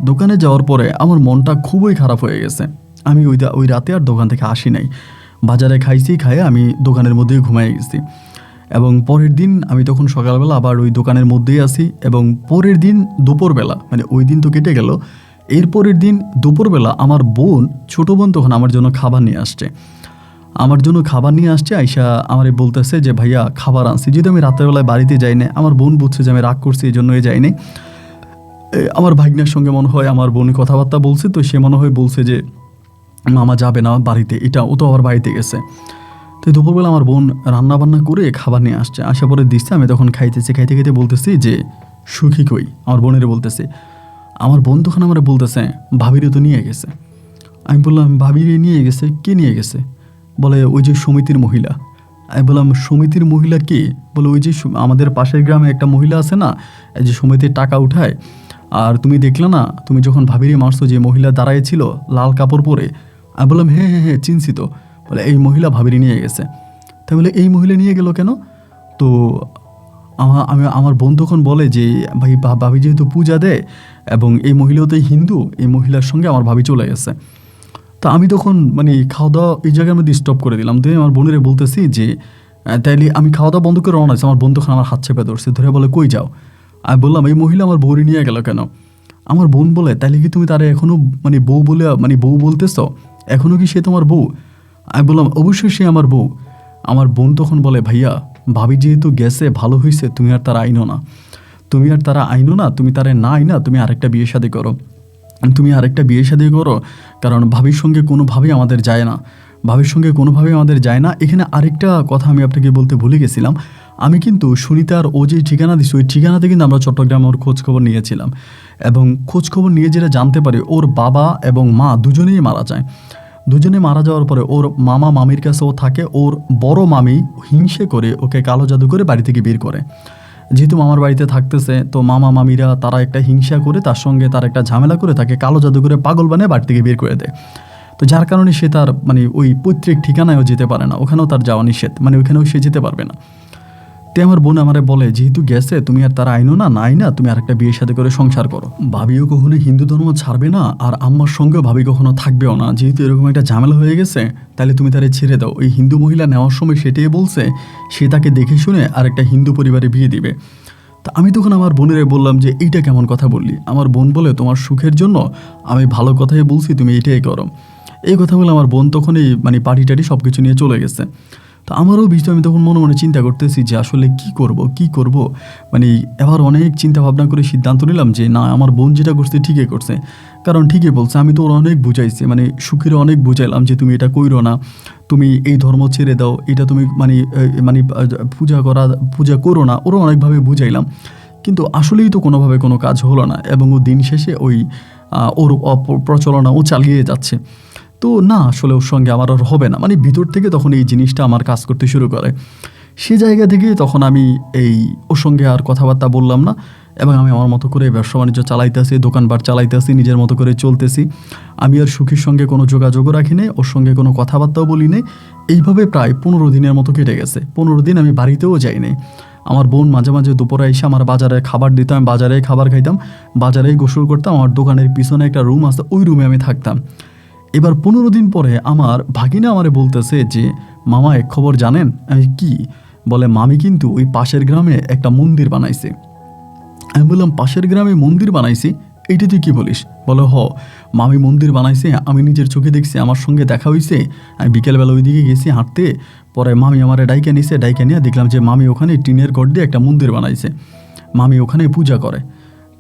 দোকানে যাওয়ার পরে আমার মনটা খুবই খারাপ হয়ে গেছে। আমি ওই রাতে আর দোকান থেকে আসি নাই, বাজারে খাইয়ে আমি দোকানের মধ্যেই ঘুমাই গেছি। এবং পরের দিন আমি তখন সকালবেলা আবার ওই দোকানের মধ্যেই আসি, এবং পরের দিন দুপুরবেলা, মানে ওই দিন তো কেটে গেল, এরপরের দিন দুপুরবেলা আমার বোন, ছোটো বোন তখন আমার জন্য খাবার নিয়ে আসছে। আইসা আমারে বলতেছে যে ভাইয়া খাবার আনছি, যেহেতু আমি রাতের বেলায় বাড়িতে যাই না, আমার বোন বুঝছে যে আমি রাগ করছি, এই জন্যই যাইনি। আমার ভাগ্নের সঙ্গে মনে হয় আমার বোন কথাবার্তা বলছে, তো সে মনে হয় বলছে যে মামা যাবে না বাড়িতে, ও তো আবার বাড়িতে গেছে। তো দুপুরবেলা আমার বোন রান্না বান্না করে খাবার নিয়ে আসছে, আসার পরে দিচ্ছে। আমি তখন খাইতে বলতেছি যে সুখী কই, আমার বোনের বলতেছে। আমার বোন তখন আমার বলতেছে ভাবিরে তো নিয়ে গেছে। আমি বললাম ভাবিরে নিয়ে গেছে? কে নিয়ে গেছে? বলে ওই যে সমিতির মহিলা। আমি বললাম সমিতির মহিলা কে? বলে ওই যে আমাদের পাশের গ্রামে একটা মহিলা আছে না, এই যে সমিতির টাকা উঠায়, আর তুমি দেখলে না, তুমি যখন ভাবিরে মারছো, যে মহিলা দাঁড়াইছিল লাল কাপড় পরে। আমি বললাম হ্যাঁ হ্যাঁ হ্যাঁ চিনছি তো। বলে এই মহিলা ভাবিরে নিয়ে গেছে। তাই বলে এই মহিলা নিয়ে গেল কেন? তো আমার বোন তখন বলে যে ভাই ভাবি যেহেতু পূজা দেয় এবং এই মহিলাও তো হিন্দু, এই মহিলার সঙ্গে আমার ভাবি চলে গেছে। তা আমি তখন মানে খাওয়া দাওয়া এই জায়গার মধ্যে স্টপ করে দিলাম। তো আমার বোনের বলতেছি যে তাইলে আমি খাওয়া দাওয়া বন্ধ করে রওনা হয়েছি। আমার বোন তখন আমার হাত চেপে ধরছে, ধরে বলে কই যাও? আমি বললাম এই মহিলা আমার বউরে নিয়ে গেল কেন? আমার বোন বলে তাইলে কি তুমি তারা এখনও মানে বউ বলে মানে বউ বলতেছ? এখনও কি সে তোমার বউ? আমি বললাম অবশ্যই সে আমার বউ। আমার বোন তখন বলে ভাইয়া ভাবি যেহেতু গেছে ভালো হয়েছে, তুমি আর তারা আইনো না, তুমি তারা না আইনা তুমি আরেকটা বিয়ে শাদী করো, কারণ ভাবির সঙ্গে কোনোভাবেই আমাদের যায় না। এখানে আরেকটা কথা আমি আপনাকে বলতে ভুলে গেছিলাম। আমি কিন্তু সুনিতার ও যে ঠিকানা দিচ্ছে, ওই ঠিকানাতে কিন্তু আমরা চট্টগ্রামে ওর খোঁজখবর নিয়েছিলাম, এবং খোঁজখবর নিয়ে যেটা জানতে পারি ওর বাবা এবং মা দুজনেই মারা যায়। দুজনে মারা যাওয়ার পরে ওর মামা মামির কাছে ও থাকে। ওর বড় মামি হিংসে করে ওকে কালো জাদু করে বাড়ি থেকে বের করে। যেহেতু মামার বাড়িতে থাকতেছে, তো মামা মামিরা তারা একটা হিংসা করে, তার সঙ্গে তার একটা ঝামেলা করে তাকে কালো জাদু করে পাগল বানিয়ে বাড়ি থেকে বের করে দেয়। তো যার কারণে সে তার মানে ওই পৈতৃক ঠিকানায়ও যেতে পারে না, ওখানেও তার যাওয়া নিষেধ, মানে ওইখানেও সে যেতে পারবে না। তে আমার বোন আমারে বলে যেহেতু গেছে তুমি আর তারা আইনো না, তুমি আরেকটা বিয়ের সাথে করে সংসার করো। ভাবিও কখনো হিন্দু ধর্ম ছাড়বে না, আর আম্মার সঙ্গেও ভাবি কখনো থাকবেও না। যেহেতু এরকম একটা ঝামেলা হয়ে গেছে, তাহলে তুমি তারে ছেড়ে দাও। ওই হিন্দু মহিলা নেওয়ার সময় সেটাই বলছে, সে তাকে দেখে শুনে আরেকটা হিন্দু পরিবারে বিয়ে দিবে। তা আমি তখন আমার বোনের বললাম যে এইটা কেমন কথা বললি? আমার বোন বলে তোমার সুখের জন্য আমি ভালো কথাই বলছি, তুমি এইটাই করো। এই কথা বলে আমার বোন তখন এই মানে পার্টি টাটি সব কিছু নিয়ে চলে গেছে। তো আমারও বিষয় আমি তখন মনে মনে চিন্তা করতেছি যে আসলে কি করব। মানে এবার অনেক চিন্তা ভাবনা করে সিদ্ধান্ত নিলাম যে না, আমার বোন যেটা করছে ঠিকই করছে, কারণ ঠিকই বলছে। আমি তো ওরা অনেক বুঝাইছি, মানে সুখের অনেক বুঝাইলাম যে তুমি এটা কইরো না, তুমি এই ধর্ম ছেড়ে দাও, এটা তুমি মানে পূজা করো না, ওরা অনেকভাবে বুঝাইলাম। কিন্তু আসলেই তো কোনোভাবে কোনো কাজ হলো না, এবং ও দিন শেষে ওর প্রচলনা ও চালিয়ে যাচ্ছে। তো না, আসলে ওর সঙ্গে আমার আর হবে না, মানে ভিতর থেকে তখন এই জিনিসটা আমার কাজ করতে শুরু করে। সে জায়গা থেকে তখন আমি ওর সঙ্গে আর কথাবার্তা বললাম না, এবং আমি আমার মতো করে ব্যবসা বাণিজ্য চালাইতেছি, দোকানপাট চালাইতেছি, নিজের মতো করে চলতেছি। আমি আর সুখীর সঙ্গে কোনো যোগাযোগও রাখি নাই, ওর সঙ্গে কোনো কথাবার্তাও বলি নাই। এইভাবে প্রায় 15 দিনের মতো কেটে গেছে। 15 দিন আমি বাড়িতেও যাই নাই। আমার বোন মাঝে মাঝে দুপুরে এসে আমার বাজারে খাবার দিত, আমি বাজারে খাবার খাইতাম, বাজারেই গোসল করতাম। আমার দোকানের পিছনে একটা রুম আছে, ওই রুমে আমি থাকতাম। এবার 15 দিন পরে আমার ভাগিনা আমারে বলতেছে যে মামা এক খবর জানেন? আমি কি? বলে মামি কিন্তু ওই পাশের গ্রামে একটা মন্দির বানাইছে। আমি বললাম পাশের গ্রামে মন্দির বানাইছি, এইটা তুই কী বলিস? বলে মামি মন্দির বানাইছে, আমি নিজের চোখে দেখছি, আমার সঙ্গে দেখা হয়েছে। আমি বিকেলবেলা ওইদিকে গেছি হাঁটতে, পরে মামি আমারে ডাইকে নিয়ে দেখলাম যে মামি ওখানে টিনের ঘর দিয়ে একটা মন্দির বানাইছে, মামি ওখানে পূজা করে।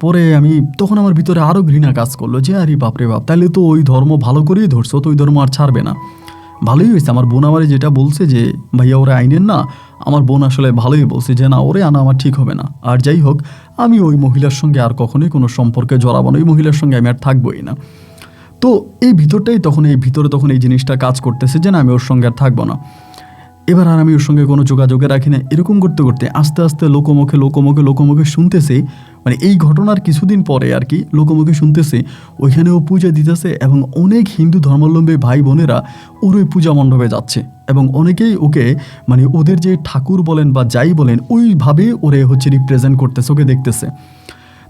পরে আমি তখন আমার ভিতরে আরও ঘৃণা কাজ করলো যে আরে বাপরে বাপ, তাহলে তো ওই ধর্ম ভালো করেই ধরছো, তো ওই ধর্ম আর ছাড়বে না। ভালোই হয়েছে, আমার বোন আমারে যেটা বলছে যে ভাইয়া ওরা আইনেন না, আমার বোন আসলে ভালোই বলছে যে না, ওরে আনা আমার ঠিক হবে না। আর যাই হোক, আমি ওই মহিলার সঙ্গে আর কখনোই কোনো সম্পর্কে জড়াবো না, ওই মহিলার সঙ্গে আমি আর থাকবোই না। তো এই ভিতরে তখন এই জিনিসটা কাজ করতেছে যে না, আমি ওর সঙ্গে আর থাকবো না। এবার আর আমি ওর সঙ্গে কোনো যোগাযোগে রাখি না। এরকম করতে করতে আস্তে আস্তে লোকমুখে শুনতেছি, মানে এই ঘটনার কিছুদিন পরে আর কি লোকমুখে শুনতেছি ওইখানেও পূজা দিতেছে, এবং অনেক হিন্দু ধর্মাবলম্বী ভাই বোনেরা ওর ওই পূজা মণ্ডপে যাচ্ছে, এবং অনেকেই ওকে মানে ওদের যে ঠাকুর বলেন বা যাই বলেন ওইভাবে ওরে রিপ্রেজেন্ট করতেছে, ওকে দেখতেছে।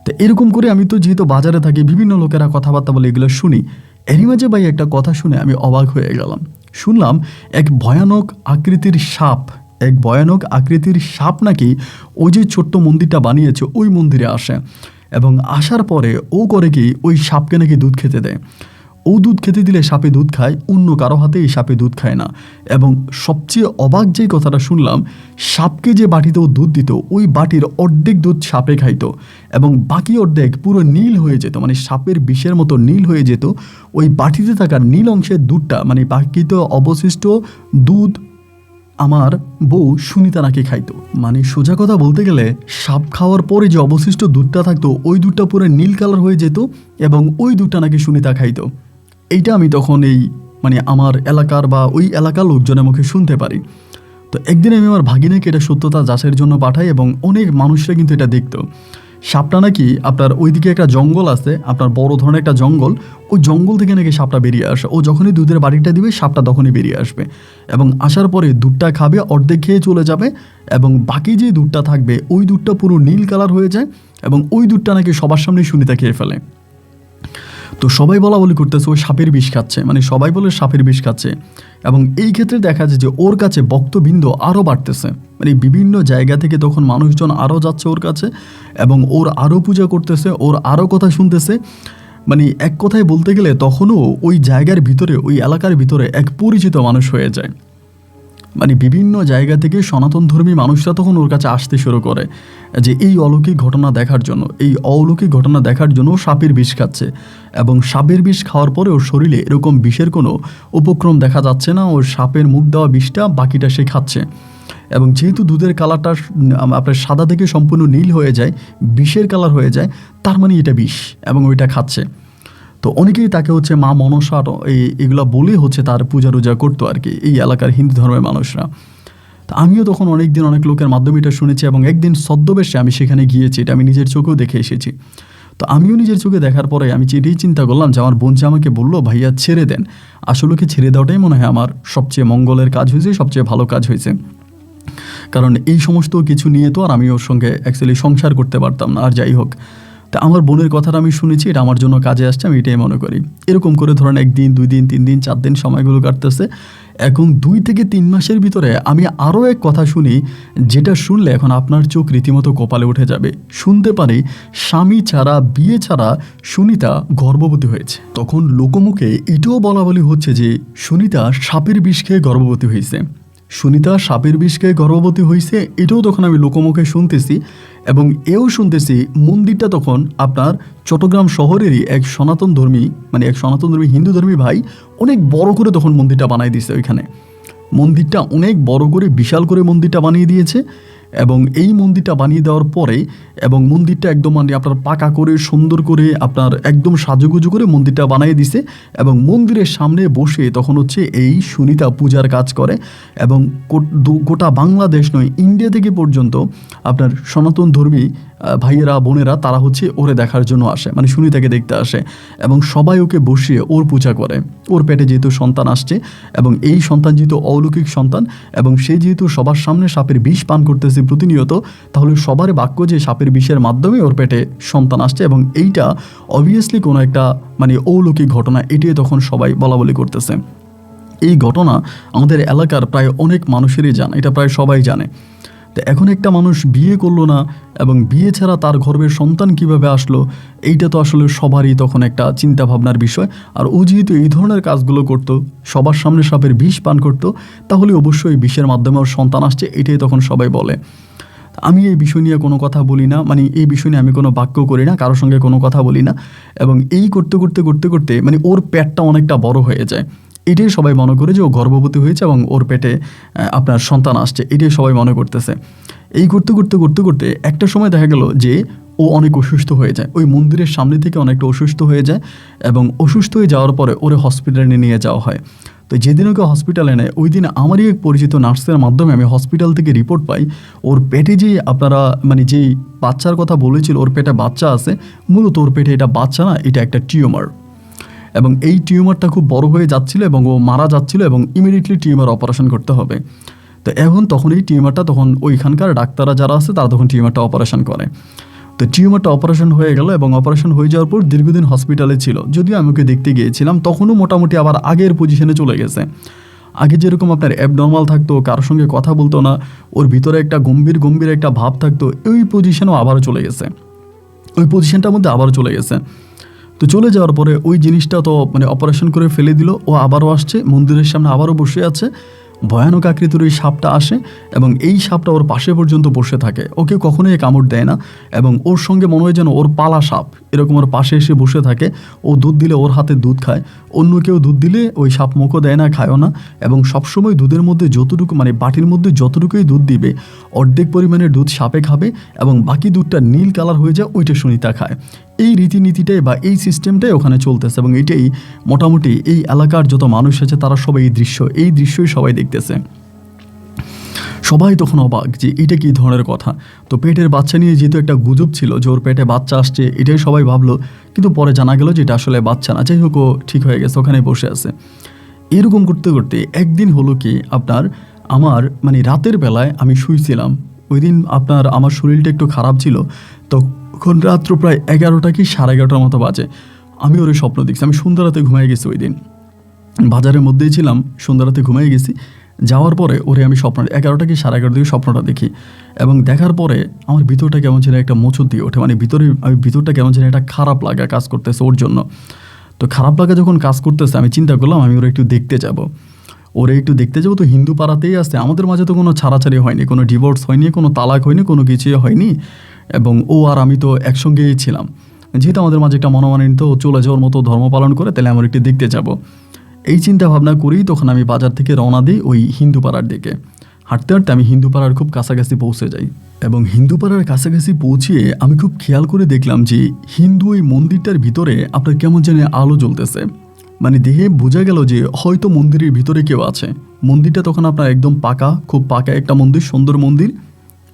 তো এরকম করে আমি তো যেহেতু বাজারে থাকি, বিভিন্ন লোকেরা কথাবার্তা বলে এগুলো শুনি। এরই মাঝে ভাই একটা কথা শুনে আমি অবাক হয়ে গেলাম। শুনলাম এক ভয়ানক আকৃতির সাপ, এক ভয়ানক আকৃতির সাপ নাকি ওই যে ছোট্ট মন্দিরটা বানিয়েছে ওই মন্দিরে আসে, এবং আসার পরে ও করে কি ওই সাপকে নাকি দুধ খেতে দেয়। ও দুধ খেতে দিলে সাপে দুধ খায়, অন্য কারো হাতে এই সাপে দুধ খায় না। এবং সবচেয়ে অবাক যেই কথাটা শুনলাম, সাপকে যে বাটিতে ও দুধ দিত ওই বাটির অর্ধেক দুধ সাপে খাইতো এবং বাকি অর্ধেক পুরো নীল হয়ে যেত, মানে সাপের বিষের মতো নীল হয়ে যেত। ওই বাটিতে থাকা নীল অংশের দুধটা, মানে বাকি তো অবশিষ্ট দুধ আমার বউ সুনিতা নাকি খাইতো। মানে সোজা কথা বলতে গেলে সাপ খাওয়ার পরে যে অবশিষ্ট দুধটা থাকতো ওই দুধটা পুরো নীল কালার হয়ে যেত এবং ওই দুধটা নাকি সুনিতা খাইতো। এইটা আমি তখন এই মানে আমার এলাকার বা ওই এলাকার লোকজনের মুখে শুনতে পারি। তো একদিন আমি আমার ভাগিনাকে এটা সত্যতা যাচাইয়ের জন্য পাঠাই এবং অনেক মানুষরা কিন্তু এটা দেখতো। সাপটা নাকি আপনার ওইদিকে একটা জঙ্গল আছে, আপনার বড় ধরনের একটা জঙ্গল, ওই জঙ্গল থেকে নাকি সাপটা বেরিয়ে আসে। ও যখনই দুধের বাটিটা দিবে সাপটা তখনই বেরিয়ে আসবে এবং আসার পরে দুধটা খাবে, অর্ধেক খেয়ে চলে যাবে এবং বাকি যে দুধটা থাকবে ওই দুধটা পুরো নীল কালার হয়ে যায় এবং ওই দুধটা নাকি সবার সামনে সুনিতা খেয়ে ফেলে। তো সবাই বলা বলি করতেছে ও সাপের বিষ খাচ্ছে, মানে সবাই বলে সাপের বিষ খাচ্ছে। এবং এই ক্ষেত্রে দেখা যায় যে ওর কাছে ভক্তবৃন্দ আরও বাড়তেছে, মানে বিভিন্ন জায়গা থেকে তখন মানুষজন আরও যাচ্ছে ওর কাছে এবং ওর আরও পূজা করতেছে, ওর আরও কথা শুনতেছে। মানে এক কথায় বলতে গেলে তখনও ওই জায়গার ভিতরে, ওই এলাকার ভিতরে এক পরিচিত মানুষ হয়ে যায়। মানে বিভিন্ন জায়গা থেকে সনাতন ধর্মী মানুষরা তখন ওর কাছে আসতে শুরু করে যে এই অলৌকিক ঘটনা দেখার জন্য, এই অলৌকিক ঘটনা দেখার জন্য সাপের বিষ খাচ্ছে। এবং সাপের বিষ খাওয়ার পরে ওর শরীরে এরকম বিষের কোনো উপক্রম দেখা যাচ্ছে না, ওর সাপের মুখ দেওয়া বিষটা বাকিটা সে খাচ্ছে। এবং যেহেতু দুধের কালারটা আপনার সাদা থেকে সম্পূর্ণ নীল হয়ে যায়, বিষের কালার হয়ে যায়, তার মানে এটা বিষ এবং ওইটা খাচ্ছে। তো অনেকেই তাকে হচ্ছে মা মনসা এগুলা বলে হচ্ছে তার পূজা টুজা করতো আর কি, এই এলাকার হিন্দু ধর্মের মানুষরা। তো আমিও তখন অনেক দিন অনেক লোকের মাধ্যমে এটা শুনেছি এবং একদিন ছদ্মবেশে আমি সেখানে গিয়েছি, এটা আমি নিজের চোখেও দেখে এসেছি। তো আমিও নিজের চোখে দেখার পরে আমি এটাই চিন্তা করলাম যে আমার বোন যে আমাকে বললো ভাইয়া ছেড়ে দেন, আসলে কি ছেড়ে দেওয়াটাই মনে হয় আমার সবচেয়ে মঙ্গলের কাজ হয়েছে, সবচেয়ে ভালো কাজ হয়েছে। কারণ এই সমস্ত কিছু নিয়ে তো আর আমি ওর সঙ্গে অ্যাকচুয়ালি সংসার করতে পারতাম না। আর যাই হোক, তা আমার বোনের কথাটা আমি শুনেছি, এটা আমার জন্য কাজে আসছে, আমি এটাই মনে করি। এরকম করে ধরেন 1 দিন 2 দিন 3 দিন 4 দিন সময়গুলো কাটতেছে। এখন 2 থেকে 3 মাসের ভিতরে আমি আরও এক কথা শুনি, যেটা শুনলে এখন আপনার চোখ রীতিমতো কপালে উঠে যাবে। শুনতে পারি স্বামী ছাড়া, বিয়ে ছাড়া সুনিতা গর্ভবতী হয়েছে। তখন লোকমুখে এটাও বলা বলি হচ্ছে যে সুনিতা সাপের বিষ খেয়ে গর্ভবতী হয়েছে। সুনিতা সাপের বিষ খেয়ে গর্ভবতী হয়েছে, এটাও তখন আমি লোকমুখে শুনতেছি। এবং এও শুনতেছি মন্দিরটা তখন আপনার চট্টগ্রাম শহরেরই এক সনাতন ধর্মী, মানে এক সনাতন ধর্মী হিন্দু ধর্মী ভাই অনেক বড় করে তখন মন্দিরটা বানিয়ে দিয়েছে। ওইখানে মন্দিরটা অনেক বড় করে বিশাল করে মন্দিরটা বানিয়ে দিয়েছে। এবং এই মন্দিরটা বানিয়ে দেওয়ার পরে এবং মন্দিরটা একদম মানে আপনার পাকা করে সুন্দর করে আপনার একদম সাজুগুজু করে মন্দিরটা বানিয়ে দিছে। এবং মন্দিরের সামনে বসে তখন হচ্ছে এই সুনিতা পূজার কাজ করে। এবং গোটা বাংলাদেশ নয়, ইন্ডিয়া থেকে পর্যন্ত আপনার সনাতন ধর্মী ভাইয়েরা বোনেরা তারা হচ্ছে ওরে দেখার জন্য আসে, মানে সুনিতাকে দেখতে আসে। এবং সবাই ওকে বসিয়ে ওর পূজা করে। ওর পেটে যেহেতু সন্তান আসছে এবং এই সন্তান যেহেতু অলৌকিক সন্তান এবং সে যেহেতু সবার সামনে সাপের বিষ পান করতেছে প্রতিনিয়ত, তাহলে সবার বাক্য যে সাপের বিষের মাধ্যমে ওর পেটে সন্তান আসছে এবং এইটা অবভিয়াসলি কোনো একটা মানে অলৌকিক ঘটনা, এটাই তখন সবাই বলা বলি করতেছে। এই ঘটনা আমাদের এলাকার প্রায় অনেক মানুষেরই জানে, এটা প্রায় সবাই জানে। তো এখন একটা মানুষ বিয়ে করলো না এবং বিয়ে ছাড়া তার গর্ভের সন্তান কিভাবে আসলো, এইটা তো আসলে সবারই তখন একটা চিন্তা ভাবনার বিষয়। আর ও যেহেতু এই ধরনের কাজগুলো করতো, সবার সামনে সাপের বিষ পান করতো, তাহলে অবশ্যই বিষের মাধ্যমে ওর সন্তান আসছে, এটাই তখন সবাই বলে। আমি এই বিষয় নিয়ে কোনো কথা বলি না, মানে এই বিষয় নিয়ে আমি কোনো বাক্য করি না, কারোর সঙ্গে কোনো কথা বলি না। এবং এই করতে করতে করতে করতে মানে ওর পেটটা অনেকটা বড় হয়ে যায়। এটাই সবাই মনে করে যে ও গর্ভবতী হয়েছে এবং ওর পেটে আপনার সন্তান আসছে, এটাই সবাই মনে করতেছে। এই করতে করতে করতে করতে একটা সময় দেখা গেল যে ও অনেক অসুস্থ হয়ে যায়, ওই মন্দিরের সামনে থেকে অনেকটা অসুস্থ হয়ে যায়। এবং অসুস্থ হয়ে যাওয়ার পরে ওরে হসপিটালে নিয়ে যাওয়া হয়। তো যেদিন ওকে হসপিটালে নেয় ওই দিন আমারই এক পরিচিত নার্সের মাধ্যমে আমি হসপিটাল থেকে রিপোর্ট পাই, ওর পেটে যে আপনারা মানে যেই বাচ্চার কথা বলেছিল, ওর পেটে বাচ্চা আছে, মূলত ওর পেটে এটা বাচ্চা না, এটা একটা টিউমার। এবং এই টিউমারটা খুব বড় হয়ে যাচ্ছিল এবং ও মারা যাচ্ছিল এবং ইমিডিয়েটলি টিউমার অপারেশন করতে হবে। তো তখন এই টিউমারটা তখন ওইখানকার ডাক্তাররা যারা আছে তারা তখন টিউমারটা অপারেশন করে। তো টিউমারটা অপারেশন হয়ে গেল এবং অপারেশন হয়ে যাওয়ার পর দীর্ঘদিন হসপিটালে ছিল। যদিও আমি ওকে দেখতে গিয়েছিলাম, তখনও মোটামুটি আবার আগের পজিশনে চলে গেছে। আগে যেরকম আপনার অ্যাবনর্মাল থাকতো, কারোর সঙ্গে কথা বলতো না, ওর ভিতরে একটা গম্ভীর গম্ভীর একটা ভাব থাকতো, ওই পজিশনেও আবারও চলে গেছে, ওই পজিশনটার মধ্যে আবারও চলে গেছে। তো চলে যাওয়ার পরে ওই জিনিসটা তো মানে অপারেশন করে ফেলে দিল, ও আবারও আসছে মন্দিরের সামনে, আবারও বসে আছে। ভয়ানক আকৃতির ওই সাপটা আসে এবং এই সাপটা ওর পাশে পর্যন্ত বসে থাকে, ওকে কখনোই কামড় দেয় না এবং ওর সঙ্গে মনে হয় যেন ওর পালা সাপ এরকম ওর পাশে এসে বসে থাকে। ও দুধ দিলে ওর হাতে দুধ খায়, অন্য কেউ দুধ দিলে ওই সাপ মুখও দেয় না, খায়ও না। এবং সবসময় দুধের মধ্যে যতটুকু মানে বাটির মধ্যে যতটুকুই দুধ দিবে অর্ধেক পরিমাণের দুধ সাপে খাবে এবং বাকি দুধটা নীল কালার হয়ে যায়, ওইটা সুনিতা খায়। এই রীতিনীতিটাই বা এই সিস্টেমটাই ওখানে চলতেছে এবং এটাই মোটামুটি এই এলাকার যত মানুষ আছে তারা সবাই এই দৃশ্যই সবাই দেখতেছে। সবাই তখন অবাক যে এটা কী ধরনের কথা। তো পেটের বাচ্চা নিয়ে যেহেতু একটা গুজব ছিল যে ওর পেটে বাচ্চা আসছে, এটাই সবাই ভাবলো, কিন্তু পরে জানা গেল যে এটা আসলে বাচ্চা না। যাই হোক, ও ঠিক হয়ে গেছে, ওখানে বসে আছে। এরকম করতে করতে একদিন হলো কি আপনার, আমার মানে রাতের বেলায় আমি শুয়েছিলাম। ওই দিন আপনার আমার শরীরটা একটু খারাপ ছিল, তখন রাত্র প্রায় 11টা কি 11:30টার মতো বাজে। আমি ওর স্বপ্ন দেখছি, আমি সন্ধ্যা রাতে ঘুমিয়ে গেছি। ওই দিন বাজারের মধ্যেই ছিলাম, সন্ধ্যা রাতে ঘুমিয়ে গেছি। যাওয়ার পরে ওরে আমি স্বপ্ন 11টা কি 11:30 দিকে স্বপ্নটা দেখি এবং দেখার পরে আমার ভিতরটা কেমন যেন একটা মোচড় দিয়ে ওঠে, মানে ভিতরটা কেমন যেন একটা খারাপ লাগা কাজ করতেছে ওর জন্য। তো খারাপ লাগা যখন কাজ করতেছে আমি চিন্তা করলাম আমি ওরা একটু দেখতে যাব। তো হিন্দু পাড়াতেই আসছে, আমাদের মাঝে তো কোনো ছাড়াছাড়ি হয়নি, কোনো ডিভোর্স হয়নি, কোনো তালাক হয়নি, কোনো কিছুই হয়নি। এবং ও আর আমি তো একসঙ্গেই ছিলাম। যেহেতু আমাদের মাঝে একটা মনোমালিন্য চলে যাওয়ার মতো ধর্ম পালন করে, তাহলে আমরা একটু দেখতে যাব। এই চিন্তা ভাবনা করেই তখন আমি বাজার থেকে রওনা দিই ওই হিন্দু পাড়ার দিকে। হাঁটতে হাঁটতে আমি হিন্দু পাড়ার খুব কাছাকাছি পৌঁছে যাই এবং হিন্দু পাড়ার কাছাকাছি পৌঁছিয়ে আমি খুব খেয়াল করে দেখলাম যে হিন্দু ওই মন্দিরটার ভিতরে আপনার কেমন যেন আলো জ্বলতেছে। মানে দেখে বোঝা গেল যে হয়তো মন্দিরের ভিতরে কেউ আছে। মন্দিরটা তখন আপনার একদম পাকা, খুব পাকা একটা মন্দির, সুন্দর মন্দির।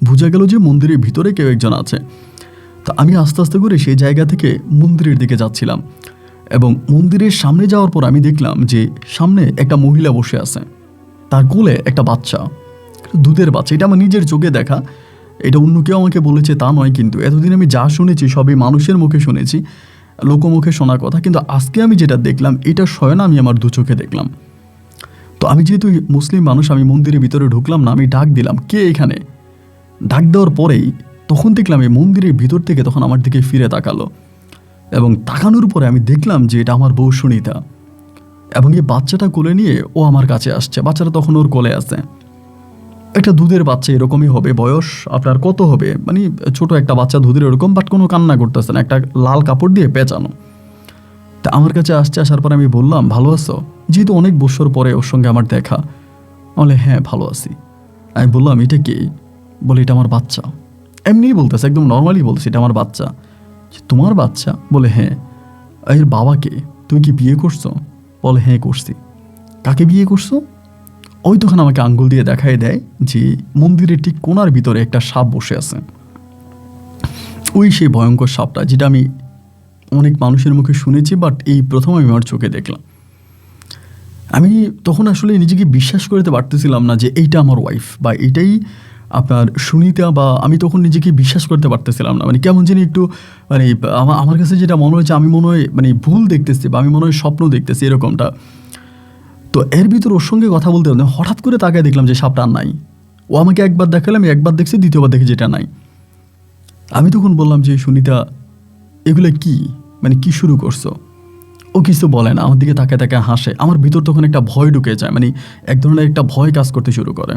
বোঝা গেল যে মন্দিরের ভিতরে কেউ একজন আছে। তো আমি আস্তে আস্তে করে সেই জায়গা থেকে মন্দিরের দিকে যাচ্ছিলাম এবং মন্দিরের সামনে যাওয়ার পর আমি দেখলাম যে সামনে একটা মহিলা বসে আছে, তার কোলে একটা বাচ্চা, দুধের বাচ্চা। এটা আমার নিজের চোখে দেখা, এটা অন্য কেউ আমাকে বলেছে তা নয়, কিন্তু এতদিন আমি যা শুনেছি সবই মানুষের মুখে শুনেছি, লোকমুখে শোনা কথা, কিন্তু আজকে আমি যেটা দেখলাম এটা স্বয়ং আমি আমার দু চোখে দেখলাম। তো আমি যেহেতু মুসলিম মানুষ, আমি মন্দিরের ভিতরে ঢুকলাম না, আমি ডাক দিলাম, কে এখানে? ডাক দেওয়ার পরেই তখন দেখলাম এই মন্দিরের ভিতর থেকে তখন আমার দিকে ফিরে তাকালো এবং তাকানোর পরে আমি দেখলাম যে এটা আমার বউ সুনিতা এবং এই বাচ্চাটা কোলে নিয়ে ও আমার কাছে আসছে। বাচ্চাটা তখন ওর কোলে আছে, একটা দুধের বাচ্চা, এরকমই হবে বয়স, আপনার কত হবে, মানে ছোট একটা বাচ্চা দুধের এরকম, বাট কোনো কান্না করতেছে না, একটা লাল কাপড় দিয়ে পেঁচানো। তা আমার কাছে আসার পর আমি বললাম, ভালো আছো? যেহেতু অনেক বছর পরে ওর সঙ্গে আমার দেখা। বলে হ্যাঁ ভালো আছি। আমি বললাম এটা কে? বলে এটা আমার বাচ্চা। এমনিই বলতেছে, একদম নর্মালি বলছে এটা আমার বাচ্চা। তোমার বাচ্চা? বলে হ্যাঁ। এর বাবাকে? তুমি কি বিয়ে করছো? বলে হ্যাঁ করছি। কাকে বিয়ে করছো? ওই তখন আমাকে আঙ্গুল দিয়ে দেখাই দেয় যে মন্দিরের ঠিক কোণার ভিতরে একটা সাপ বসে আছে। ওই সেই ভয়ঙ্কর সাপটা যেটা আমি অনেক মানুষের মুখে শুনেছি, বাট এই প্রথম আমি আমার চোখে দেখলাম। আমি তখন আসলে নিজেকে বিশ্বাস করতে পারতেছিলাম না যে এইটা আমার ওয়াইফ বা এটাই আপনার সুনিতা, বা আমি তখন নিজেকে বিশ্বাস করতে পারতেছিলাম না। মানে কেমন জানি একটু মানে আমার কাছে যেটা মনে হয়েছে আমি মনে হয় মানে ভুল দেখতেছি বা আমি মনে হয় স্বপ্ন দেখতেছি এরকমটা। তো এর ভিতর ওর সঙ্গে কথা বলতে বলতে হঠাৎ করে তাকায় দেখলাম যে সাপটা আর নাই। ও আমাকে একবার দেখালে, আমি একবার দেখছি, দ্বিতীয়বার দেখি যেটা নাই। আমি তখন বললাম যে সুনিতা এগুলো কি, মানে কি শুরু করছো? ও কিছু বলে না, আমার দিকে তাকায় তাকায় হাসে। আমার ভিতর তখন একটা ভয় ঢুকে যায়, মানে এক ধরনের একটা ভয় কাজ করতে শুরু করে।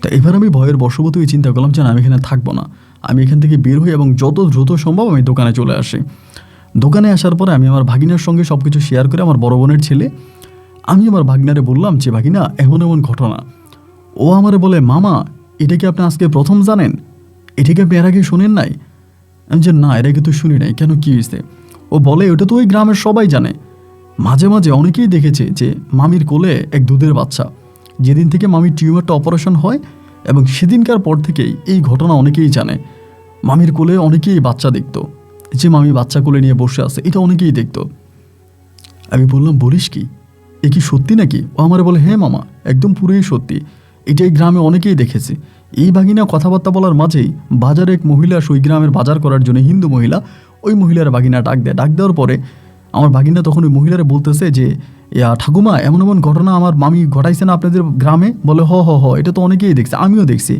তা এবার আমি ভয়ের বশবর্তী চিন্তা করলাম যে আমি এখানে থাকবো না, আমি এখান থেকে বের হই এবং যত দ্রুত সম্ভব আমি দোকানে চলে আসি। দোকানে আসার পরে আমি আমার ভাগিনার সঙ্গে সব কিছু শেয়ার করে, আমার বড় বোনের ছেলে, আমি আমার ভাগিনারে বললাম যে ভাগিনা এমন এমন ঘটনা। ও আমারে বলে মামা এটা কি আপনি আজকে প্রথম জানেন? এটা কি আপনি এর আগে শুনেন নাই? আমি যে না, এর আগে তো শুনি নাই, কেন কি হয়েছে? ও বলে ওটা তো ওই গ্রামের সবাই জানে, মাঝে মাঝে অনেকেই দেখেছে যে মামির কোলে এক দুধের বাচ্চা। যেদিন থেকে মামির টিউমারটা অপারেশন হয় এবং সেদিনকার পর থেকেই এই ঘটনা অনেকেই জানে। মামির কোলে অনেকেই বাচ্চা দেখতো, যে মামি বাচ্চা কোলে নিয়ে বসে আছে এটা অনেকেই দেখতো। আমি বললাম বলিস কি, এ কি সত্যি নাকি? ও আমারে বলে হ্যাঁ মামা, একদম পুরোই সত্যি, এটাই গ্রামে অনেকেই দেখেছে, এই ভাগিনা কথাবার্তা বলার মাঝেই বাজারে এক মহিলা ওই গ্রামের বাজার করার জন্য, হিন্দু মহিলা, ওই মহিলার ভাগিনা ডাক দেয়। ডাক দেওয়ার পরে আমার ভাগিনা তখন ওই মহিলারে বলতেছে যে, ঠাকুমা, এমন এমন ঘটনা আমার মামি ঘটাইছে না আপনাদের গ্রামে? বলে, হ হ হ, এটা তো অনেকেই দেখছে, আমিও দেখছি।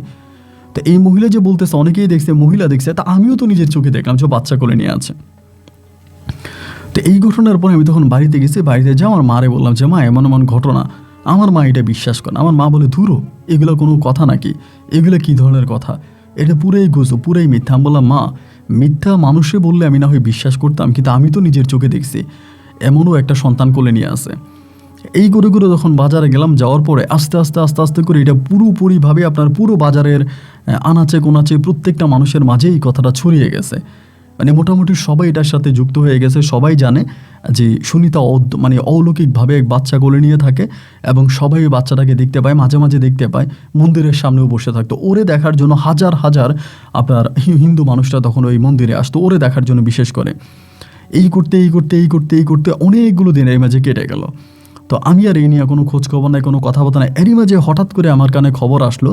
তো এই মহিলা যে বলতেছে অনেকেই দেখছে, মহিলা দেখছে, তা আমিও তো নিজের চোখে দেখলাম যে বাচ্চা কোলে নিয়ে আছে। তো এই ঘটনার পরে আমি তখন বাড়িতে গেছি। বাড়িতে যা আমার মারে বললাম যে, মা, এমন এমন ঘটনা। আমার মা এটা বিশ্বাস করে। আমার মা বলে, ধুরো, এগুলো কোনো কথা নাকি? এগুলো কী ধরনের কথা? এটা পুরাই গুজব, পুরাই মিথ্যা। আমি বললাম, মা, মিথ্যা মানুষে বললে আমি না হয় বিশ্বাস করতাম, কিন্তু আমি তো নিজের চোখে দেখছি এমনও একটা সন্তান কোলে নিয়ে আসে। এই করে করে যখন বাজারে গেলাম, যাওয়ার পরে আস্তে আস্তে আস্তে আস্তে করে এটা পুরোপুরিভাবে আপনার পুরো বাজারের আনাচে কোনাচে প্রত্যেকটা মানুষের মাঝে এই কথাটা ছড়িয়ে গেছে। মানে মোটামুটি সবাই এটার সাথে যুক্ত হয়ে গেছে। সবাই জানে যে সুনিতা মানে অলৌকিকভাবে এক বাচ্চা কোলে নিয়ে থাকে, এবং সবাই ওই বাচ্চাটাকে দেখতে পায়, মাঝে মাঝে দেখতে পায়, মন্দিরের সামনেও বসে থাকতো। ওরে দেখার জন্য হাজার হাজার আপনার হিন্দু মানুষরা তখন ওই মন্দিরে আসতো ওরে দেখার জন্য বিশেষ করে। এই করতে এই করতে এই করতে এই করতে অনেকগুলো দিন এর মাঝে কেটে গেল। তো আমি আর এই নিয়ে কোনো খোঁজখবর নাই, কোনো কথাবার্তা নাই। এরই মাঝে হঠাৎ করে আমার কানে খবর আসলো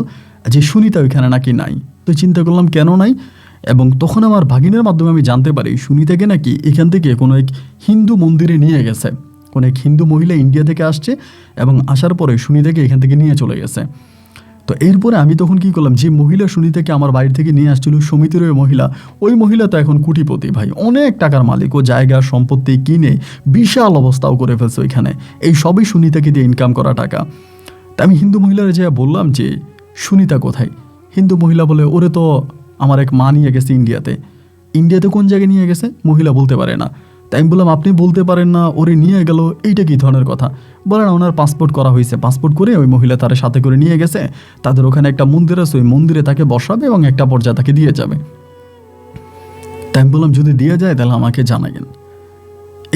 যে সুনিতা ওইখানে নাকি নাই। তো চিন্তা করলাম কেন নাই, এবং তখন আমার ভাগিনের মাধ্যমে আমি জানতে পারি সুনিতাকে নাকি এখান থেকে কোনো এক হিন্দু মন্দিরে নিয়ে গেছে। কোনো এক হিন্দু মহিলা ইন্ডিয়া থেকে আসছে, এবং আসার পরে সুনিতাকে এখান থেকে নিয়ে চলে গেছে। তো এরপরে আমি তখন কি করলাম, যে মহিলা সুনিতাকে আমার বাড়ি থেকে নিয়ে আসছিল, সমিতির ওই মহিলা, ওই মহিলা তো এখন কোটিপতি ভাই, অনেক টাকার মালিক। ও জায়গা সম্পত্তি কিনে বিশাল অবস্থাও করে ফেলছে ওইখানে। এই সবই সুনিতাকে দিয়ে ইনকাম করা টাকা। তা আমি হিন্দু মহিলার যে বললাম যে সুনিতা কোথায়? হিন্দু মহিলা বলে, ওরে তো আমার এক মা নিয়ে গেছে ইন্ডিয়াতে। ইন্ডিয়াতে কোন জায়গায় নিয়ে গেছে? মহিলা বলতে পারে না। তাই আমি বললাম, আপনি বলতে পারেন না, ওরে নিয়ে গেল, এইটা কী ধরনের কথা? বলে না, ওনার পাসপোর্ট করা হয়েছে, পাসপোর্ট করে ওই মহিলা তার সাথে করে নিয়ে গেছে। তাদের ওখানে একটা মন্দির আছে, ওই মন্দিরে তাকে বসাবে এবং একটা পর্যায়ে তাকে দিয়ে যাবে। তাই আমি বললাম, যদি দিয়ে যায় তাহলে আমাকে জানাবেন।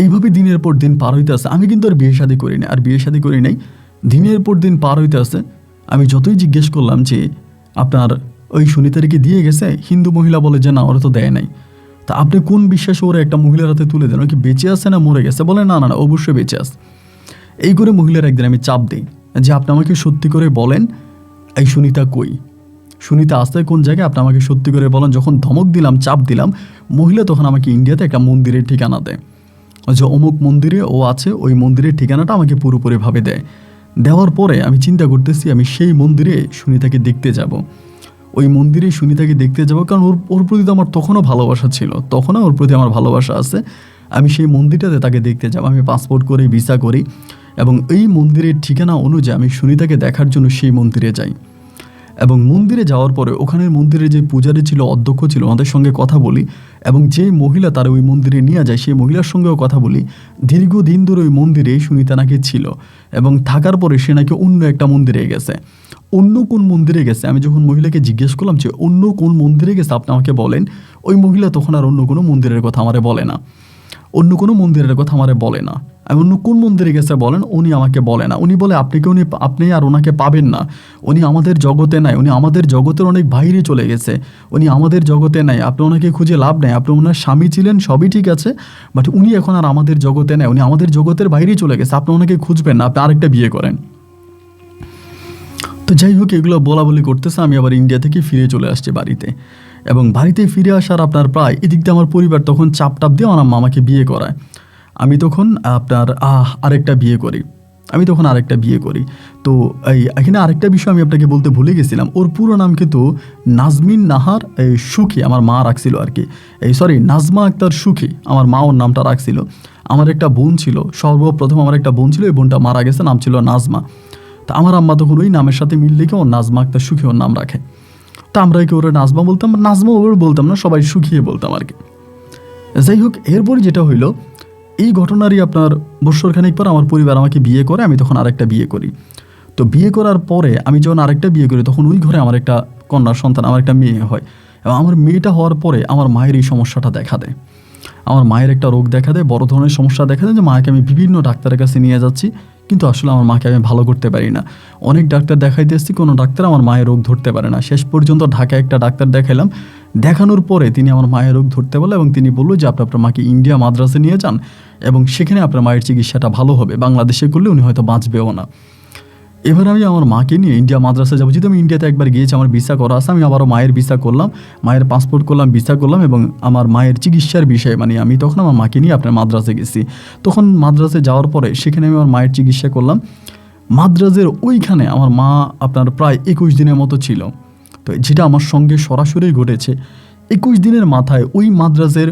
এইভাবে দিনের পর দিন পার হইতে আছে। আমি কিন্তু আর বিয়ে শাদী করি না, আর বিয়ে শাদী করি নাই। দিনের পর দিন পার হইতে আছে। আমি যতই জিজ্ঞেস করলাম যে আপনার ওই সুনিতারিকে দিয়ে গেছে, হিন্দু মহিলা বলে যে না, ওরা তো দেয় নাই। তা আপনি কোন বিশ্বাসে ওরা একটা মহিলার হাতে তুলে দেন? ও কি বেঁচে আছে না মরে গেছে? বলে না না না, অবশ্যই বেঁচে আছে। এই করে মহিলার একদিন আমি চাপ দিই যে আপনি আমাকে সত্যি করে বলেন, এই সুনিতা কই? সুনিতা আসতে কোন জায়গায়? আপনি আমাকে সত্যি করে বলেন। যখন ধমক দিলাম, চাপ দিলাম, মহিলা তখন আমাকে ইন্ডিয়াতে একটা মন্দিরের ঠিকানা দেয়, যে অমুক মন্দিরে ও আছে, ওই মন্দিরের ঠিকানাটা আমাকে পুরোপুরিভাবে দেয়। দেওয়ার পরে আমি চিন্তা করতেছি আমি সেই মন্দিরে সুনিতাকে দেখতে যাব। ওই মন্দিরে সুনিতাকে দেখতে যাব, কারণ ওর প্রতি তো আমার তখনও ভালোবাসা ছিল, তখনও ওর প্রতি আমার ভালোবাসা আছে। আমি সেই মন্দিরটাতে তাকে দেখতে যাব। আমি পাসপোর্ট করি, ভিসা করি, এবং এই মন্দিরের ঠিকানা অনুযায়ী আমি সুনিতাকে দেখার জন্য সেই মন্দিরে যাই। এবং মন্দিরে যাওয়ার পরে ওখানের মন্দিরে যে পূজারী ছিল, অধ্যক্ষ ছিল, ওনাদের সঙ্গে কথা বলি, এবং যে মহিলা তার ওই মন্দিরে নিয়ে যায় সেই মহিলার সঙ্গেও কথা বলি। দীর্ঘদিন ধরে ওই মন্দিরে সুনিতা নাকি ছিল, এবং থাকার পরে সে নাকি অন্য একটা মন্দিরে গেছে। অন্য কোন মন্দিরে গেছে? আমি যখন মহিলাকে জিজ্ঞেস করলাম যে অন্য কোন মন্দিরে গেছে আপনি আমাকে বলেন, ওই মহিলা তখন আর অন্য কোনো মন্দিরের কথা আমারে বলে না। অন্য কোনো মন্দিরের কথা আমারে বলে না। আমি অন্য কোন মন্দিরে গেছে বলেন, উনি আমাকে বলে না। উনি বলে আপনি আর ওনাকে পাবেন না, উনি আমাদের জগতে নাই, উনি আমাদের জগতের অনেক বাইরে চলে গেছে, উনি আমাদের জগতে নাই, আপনি ওনাকে খুঁজে লাভ নেই। আপনি ওনার স্বামী ছিলেন, সবই ঠিক আছে, বাট উনি এখন আর আমাদের জগতে নাই, উনি আমাদের জগতের বাইরেই চলে গেছে, আপনি ওনাকে খুঁজবেন না, আপনি আরেকটা বিয়ে করেন। তো যাই হোক, এগুলো বলা বলি করতেছে। আমি আবার ইন্ডিয়া থেকে ফিরে চলে আসছি বাড়িতে, এবং বাড়িতে ফিরে আসার আপনার প্রায় এদিক দিয়ে আমার পরিবার তখন চাপ টাপ দিয়ে আমার মামাকে বিয়ে করায়। আমি তখন আপনার আরেকটা বিয়ে করি। তো এখানে আরেকটা বিষয় আমি আপনাকে বলতে ভুলে গেছিলাম। ওর পুরো নাম কিন্তু নাজমিন নাহার সুখী আমার মা রাখছিল আর কি। নাজমা আক্তার সুখী আমার মা ওর নামটা রাখছিল। আমার একটা বোন ছিল, সর্বপ্রথম আমার একটা বোন ছিল, এই বোনটা মারা গেছে, নাম ছিল নাজমা। তা আমার আম্মা তখন ওই নামের সাথে মিল রেখে ওর নাজমা আক্তার সুখী ওর নাম রাখে। তা আমরা কি ওরা নাজমা বলতাম, নাজমা ওর বলতাম না, সবাই সুখিয়ে বলতাম আর কি। যাই হোক, এরপর যেটা হইলো, এই ঘটনারই আপনার বৎসরখানেক পর আমার পরিবার আমাকে বিয়ে করে, আমি তখন আরেকটা বিয়ে করি। তো বিয়ে করার পরে আমি যখন আরেকটা বিয়ে করি, তখন ওই ঘরে আমার একটা কন্যা সন্তান, আমার একটা মেয়ে হয়। এবং আমার মেয়েটা হওয়ার পরে আমার মায়ের এই সমস্যাটা দেখা দেয়। আমার মায়ের একটা রোগ দেখা দেয়, বড় ধরনের সমস্যা দেখা দেয়, যে মাকে আমি বিভিন্ন ডাক্তারের কাছে নিয়ে যাচ্ছি, কিন্তু আসলে আমার মাকে আমি ভালো করতে পারি না। অনেক ডাক্তার দেখাইতে এসেছি, কোনো ডাক্তার আমার মায়ের রোগ ধরতে পারে না। শেষ পর্যন্ত ঢাকায় একটা ডাক্তার দেখাইলাম। দেখানোর পরে তিনি আমার মায়ের রোগ ধরতে বলে, এবং তিনি বললো যে আপনি আপনার মাকে ইন্ডিয়া মাদ্রাসে নিয়ে যান, এবং সেখানে আপনার মায়ের চিকিৎসাটা ভালো হবে, বাংলাদেশে করলে উনি হয়তো বাঁচবেও না। এবার আমি আমার মাকে নিয়ে ইন্ডিয়া মাদ্রাসা যাবো, যেহেতু আমি ইন্ডিয়াতে একবার গিয়েছি, আমার ভিসা করা আছে, আমি আবারও মায়ের ভিসা করলাম, মায়ের পাসপোর্ট করলাম, ভিসা করলাম, এবং আমার মায়ের চিকিৎসার বিষয়ে মানে আমি তখন আমার মাকে নিয়ে আপনার মাদ্রাসে গেছি। তখন মাদ্রাসে যাওয়ার পরে সেখানে আমি আমার মায়ের চিকিৎসা করলাম। মাদ্রাজের ওইখানে আমার মা আপনার প্রায় 21 দিনের মতো ছিল। তো যেটা আমার সঙ্গে সরাসরি ঘটেছে, 21 দিনের মাথায় ওই মাদ্রাজের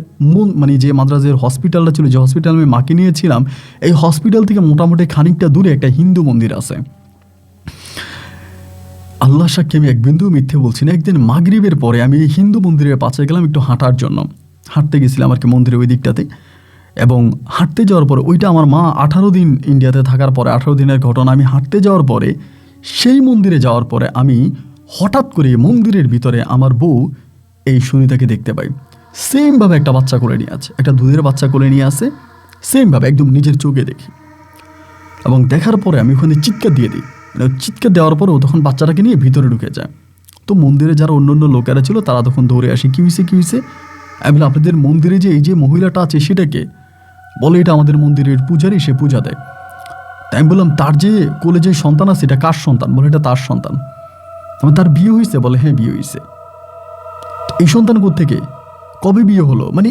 মানে যে মাদ্রাজের হসপিটালটা ছিল, যে হসপিটাল আমি মাকে নিয়েছিলাম, এই হসপিটাল থেকে মোটামুটি খানিকটা দূরে একটা হিন্দু মন্দির আছে। আল্লাহ সাক্ষী আমি এক বিন্দু মিথ্যে বলছি না। একদিন মাগরিবের পরে আমি এই হিন্দু মন্দিরের পাশে গেলাম একটু হাঁটার জন্য, হাঁটতে গেছিলাম আর কি মন্দিরের ওই দিকটাতে। এবং হাঁটতে যাওয়ার পরে ওইটা আমার মা 18 দিন ইন্ডিয়াতে থাকার পরে 18 দিনের ঘটনা। আমি হাঁটতে যাওয়ার পরে সেই মন্দিরে যাওয়ার পরে আমি হঠাৎ করে মন্দিরের ভিতরে আমার বউ এই সুনিতাকে দেখতে পাই। সেমভাবে একটা বাচ্চা কোলে নিয়ে আছে, একটা দুধের বাচ্চা কোলে নিয়ে আসে, সেমভাবে একদম নিজের চোখে দেখি। এবং দেখার পরে আমি ওখানে চিৎকার দিয়ে দিই। চিৎকার দেওয়ার পরেও তখন বাচ্চাটাকে নিয়ে ভিতরে ঢুকে যায়। তো মন্দিরে যারা অন্য অন্য লোকেরা ছিল তারা তখন দৌড়ে আসে, কী হয়েছে কী হয়েছে। আমি বলি, আপনাদের মন্দিরে যে এই যে মহিলাটা আছে সেটাকে বলে, এটা আমাদের মন্দিরের পূজারি, সে পূজা দেয়। তাই আমি বললাম, তার যে কোলে যে সন্তান আছে এটা কার সন্তান? বলে, এটা তার সন্তান। আমি, তার বিয়ে হয়েছে? বলে, হ্যাঁ বিয়ে হয়েছে। এই সন্তান কোত্থেকে, কবে বিয়ে হলো? মানে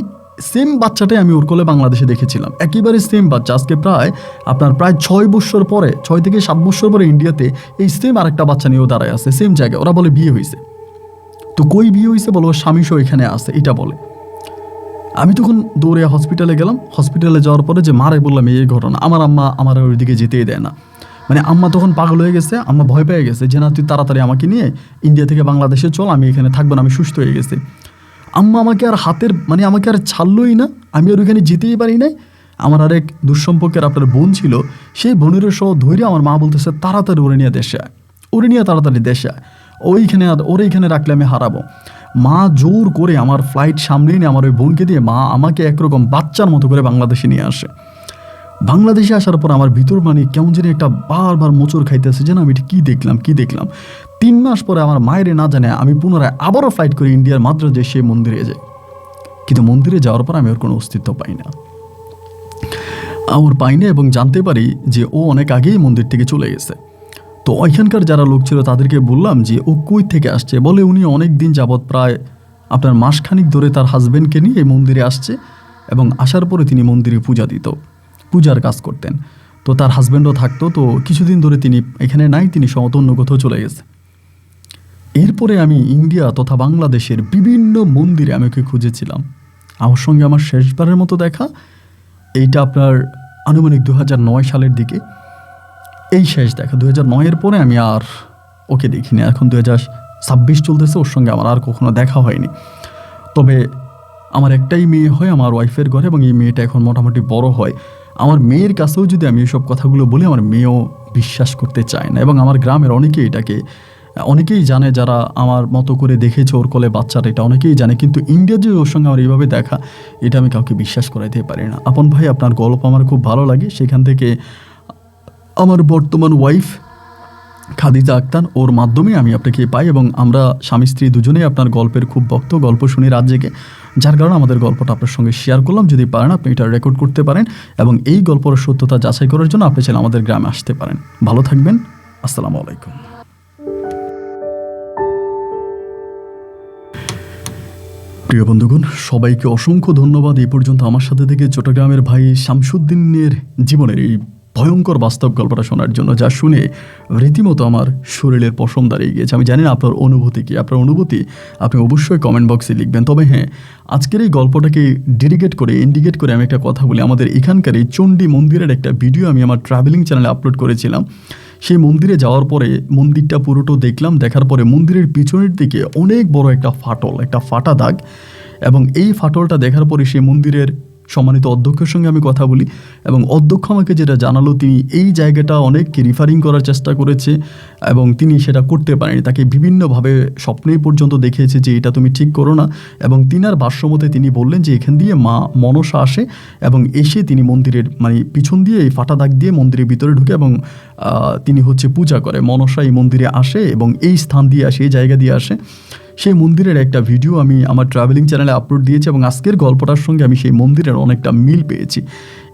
সেম বাচ্চাটাই আমি ওর কোলে বাংলাদেশে দেখেছিলাম, একেবারে সেম বাচ্চা। আজকে প্রায় 6 বছর পরে, 6 থেকে 7 বছর পরে ইন্ডিয়াতে এই সেম আরেকটা বাচ্চা নিয়েও দাঁড়ায় আছে সেম জায়গায়। ওরা বলে বিয়ে হয়েছে। তো কই বিয়ে হয়েছে? বলো স্বামী সহ এখানে আছে, এটা বলে। আমি তখন দৌড়ে হসপিটালে গেলাম। হসপিটালে যাওয়ার পরে যে মারে বললাম এই ঘটনা, আমার আম্মা আমার ওইদিকে যেতেই দেয় না। মানে আম্মা তখন পাগল হয়ে গেছে, আম্মা ভয় পেয়ে গেছে যে না, তুই তাড়াতাড়ি আমাকে নিয়ে ইন্ডিয়া থেকে বাংলাদেশে চল, আমি এখানে থাকবো না, আমি সুস্থ হয়ে গেছি। আম্মা আমাকে আর আমাকে আর ছাড়লই না, আমি আর ওইখানে যেতেই পারি নাই। আমার আরেক দুঃসম্পর্কের আপনার বোন ছিল, সেই বোনের সহ ধৈর্য আমার মা বলতেছে তাড়াতাড়ি ওরে নিয়ে দেশে আয়, ওরে নিয়ে তাড়াতাড়ি দেশে আয়, ওরে এখানে রাখলে আমি হারাবো। মা জোর করে আমার ফ্লাইট সামলেই নিয়ে আমার ওই বোনকে দিয়ে মা আমাকে একরকম বাচ্চার মতো করে বাংলাদেশে নিয়ে আসে। বাংলাদেশে আসার পর আমার ভিতর মানে কেমন যেন একটা বারবার মোচড় খাইতেছে, যেন আমি এটা কী দেখলাম। 3 মাস পরে আমার মায়ের না জানে আমি পুনরায় আবারও ফ্লাইট করে ইন্ডিয়ার মাদ্রাজে সে মন্দিরে যাই। কিন্তু মন্দিরে যাওয়ার পর আমি ওর কোনো অস্তিত্ব পাই না, এবং জানতে পারি যে ও অনেক আগেই মন্দির থেকে চলে গেছে। তো ওইখানকার যারা লোক ছিল তাদেরকে বললাম যে ও কই থেকে আসছে। বলে উনি অনেক দিন যাবৎ প্রায় আপনার মাসখানিক ধরে তার হাজব্যান্ডকে নিয়ে এই মন্দিরে আসছে, এবং আসার পরে তিনি মন্দিরে পূজার কাজ করতেন। তো তার হাজব্যান্ডও থাকতো। তো কিছুদিন ধরে তিনি এখানে নাই, তিনি সম্ভবত অন্য কোথাও চলে গেছে। এরপরে আমি ইন্ডিয়া তথা বাংলাদেশের বিভিন্ন মন্দিরে আমি ওকে খুঁজেছিলাম। আমার সঙ্গে আমার শেষবারের মতো দেখা এইটা আপনার আনুমানিক 2009 সালের দিকে, এই শেষ দেখা। 2009-এর পরে আমি আর ওকে দেখিনি। এখন 2026 চলতেছে, ওর সঙ্গে আমার আর কখনো দেখা হয়নি। তবে আমার একটাই মেয়ে হয় আমার ওয়াইফের ঘরে, এবং এই মেয়েটা এখন মোটামুটি বড় হয়। আমার মেয়ের কাছেও যদি আমি এসব কথাগুলো বলি, আমার মেয়েও বিশ্বাস করতে চায় না। এবং আমার গ্রামের অনেকেই জানে, যারা আমার মতো করে দেখেছে ওর কোলে বাচ্চাটা, এটা অনেকেই জানে। কিন্তু ইন্ডিয়া যে ওর সঙ্গে আমার এইভাবে দেখা, এটা আমি কাউকে বিশ্বাস করাইতে পারি না। আপন ভাই, আপনার গল্প আমার খুব ভালো লাগে। সেখান থেকে আমার বর্তমান ওয়াইফ খাদিজা আক্তার, ওর মাধ্যমে আমি আপনাকে পাই, এবং আমরা স্বামী স্ত্রী দুজনেই আপনার গল্পের খুব ভক্ত, গল্প শুনি রাত জেগে। যার কারণে আমাদের গল্পটা আপনার সঙ্গে শেয়ার করলাম। যদি পারেন আপনি এটা রেকর্ড করতে পারেন, এবং এই গল্পের সত্যতা যাচাই করার জন্য আপনি চাইলে আমাদের গ্রামে আসতে পারেন। ভালো থাকবেন। আসসালামু আলাইকুম। প্রিয় বন্ধুগণ, সবাইকে অসংখ্য ধন্যবাদ এই পর্যন্ত আমার সাথে থেকে চট্টগ্রামের ভাই শামসুদ্দিনের জীবনের এই ভয়ঙ্কর বাস্তব গল্পটা শোনার জন্য, যা শুনে রীতিমতো আমার শরীরের পশম দাঁড়িয়ে গিয়েছে। আমি জানি না আপনার অনুভূতি কী। আপনার অনুভূতি আপনি অবশ্যই কমেন্ট বক্সে লিখবেন। তবে হ্যাঁ, আজকের এই গল্পটাকে ইন্ডিকেট করে আমি একটা কথা বলি। আমাদের এখানকার এই চণ্ডী মন্দিরের একটা ভিডিও আমি আমার ট্রাভেলিং চ্যানেলে আপলোড করেছিলাম। সেই মন্দিরে যাওয়ার পরে মন্দিরটা পুরোটা দেখলাম। দেখার পরে মন্দিরের পিছনের দিকে অনেক বড় একটা ফাটা দাগ, এবং এই ফাটলটা দেখার পরে সেই মন্দিরের সম্মানিত অধ্যক্ষের সঙ্গে আমি কথা বলি, এবং অধ্যক্ষ আমাকে যেটা জানালো, তিনি এই জায়গাটা অনেককে রিফারিং করার চেষ্টা করেছে, এবং তিনি সেটা করতে পারেনি। তাকে বিভিন্নভাবে স্বপ্নেই পর্যন্ত দেখিয়েছে যে এটা তুমি ঠিক করো না, এবং তিনার ভাষ্যমতে তিনি বললেন যে এখান দিয়ে মা মনসা আসে, এবং এসে তিনি মন্দিরের পিছন দিয়ে এই ফাটা দাগ দিয়ে মন্দিরের ভিতরে ঢুকে, এবং তিনি পূজা করে। মনসা এই মন্দিরে আসে এবং এই স্থান দিয়ে আসে, এই জায়গা দিয়ে আসে। সেই মন্দিরের একটা ভিডিও আমি আমার ট্রাভেলিং চ্যানেলে আপলোড দিয়েছি, এবং আজকের গল্পটার সঙ্গে আমি সেই মন্দিরের অনেকটা মিল পেয়েছি।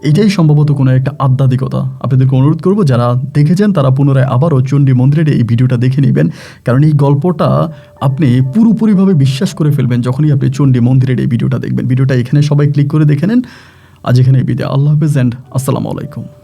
এটাই সম্ভবত কোনো একটা আধ্যাত্মিকতা। আপনাদেরকে অনুরোধ করব যারা দেখেছেন তারা পুনরায় আবারও চণ্ডী মন্দিরের এই ভিডিওটা দেখে নেবেন, কারণ এই গল্পটা আপনি পুরোপুরিভাবে বিশ্বাস করে ফেলবেন যখনই আপনি চণ্ডী মন্দিরের এই ভিডিওটা দেখবেন। ভিডিওটা এখানে সবাই ক্লিক করে দেখে নেন। আজ এখানে বিদায়। আল্লাহ হাফেজ অ্যান্ড আসসালামু আলাইকুম।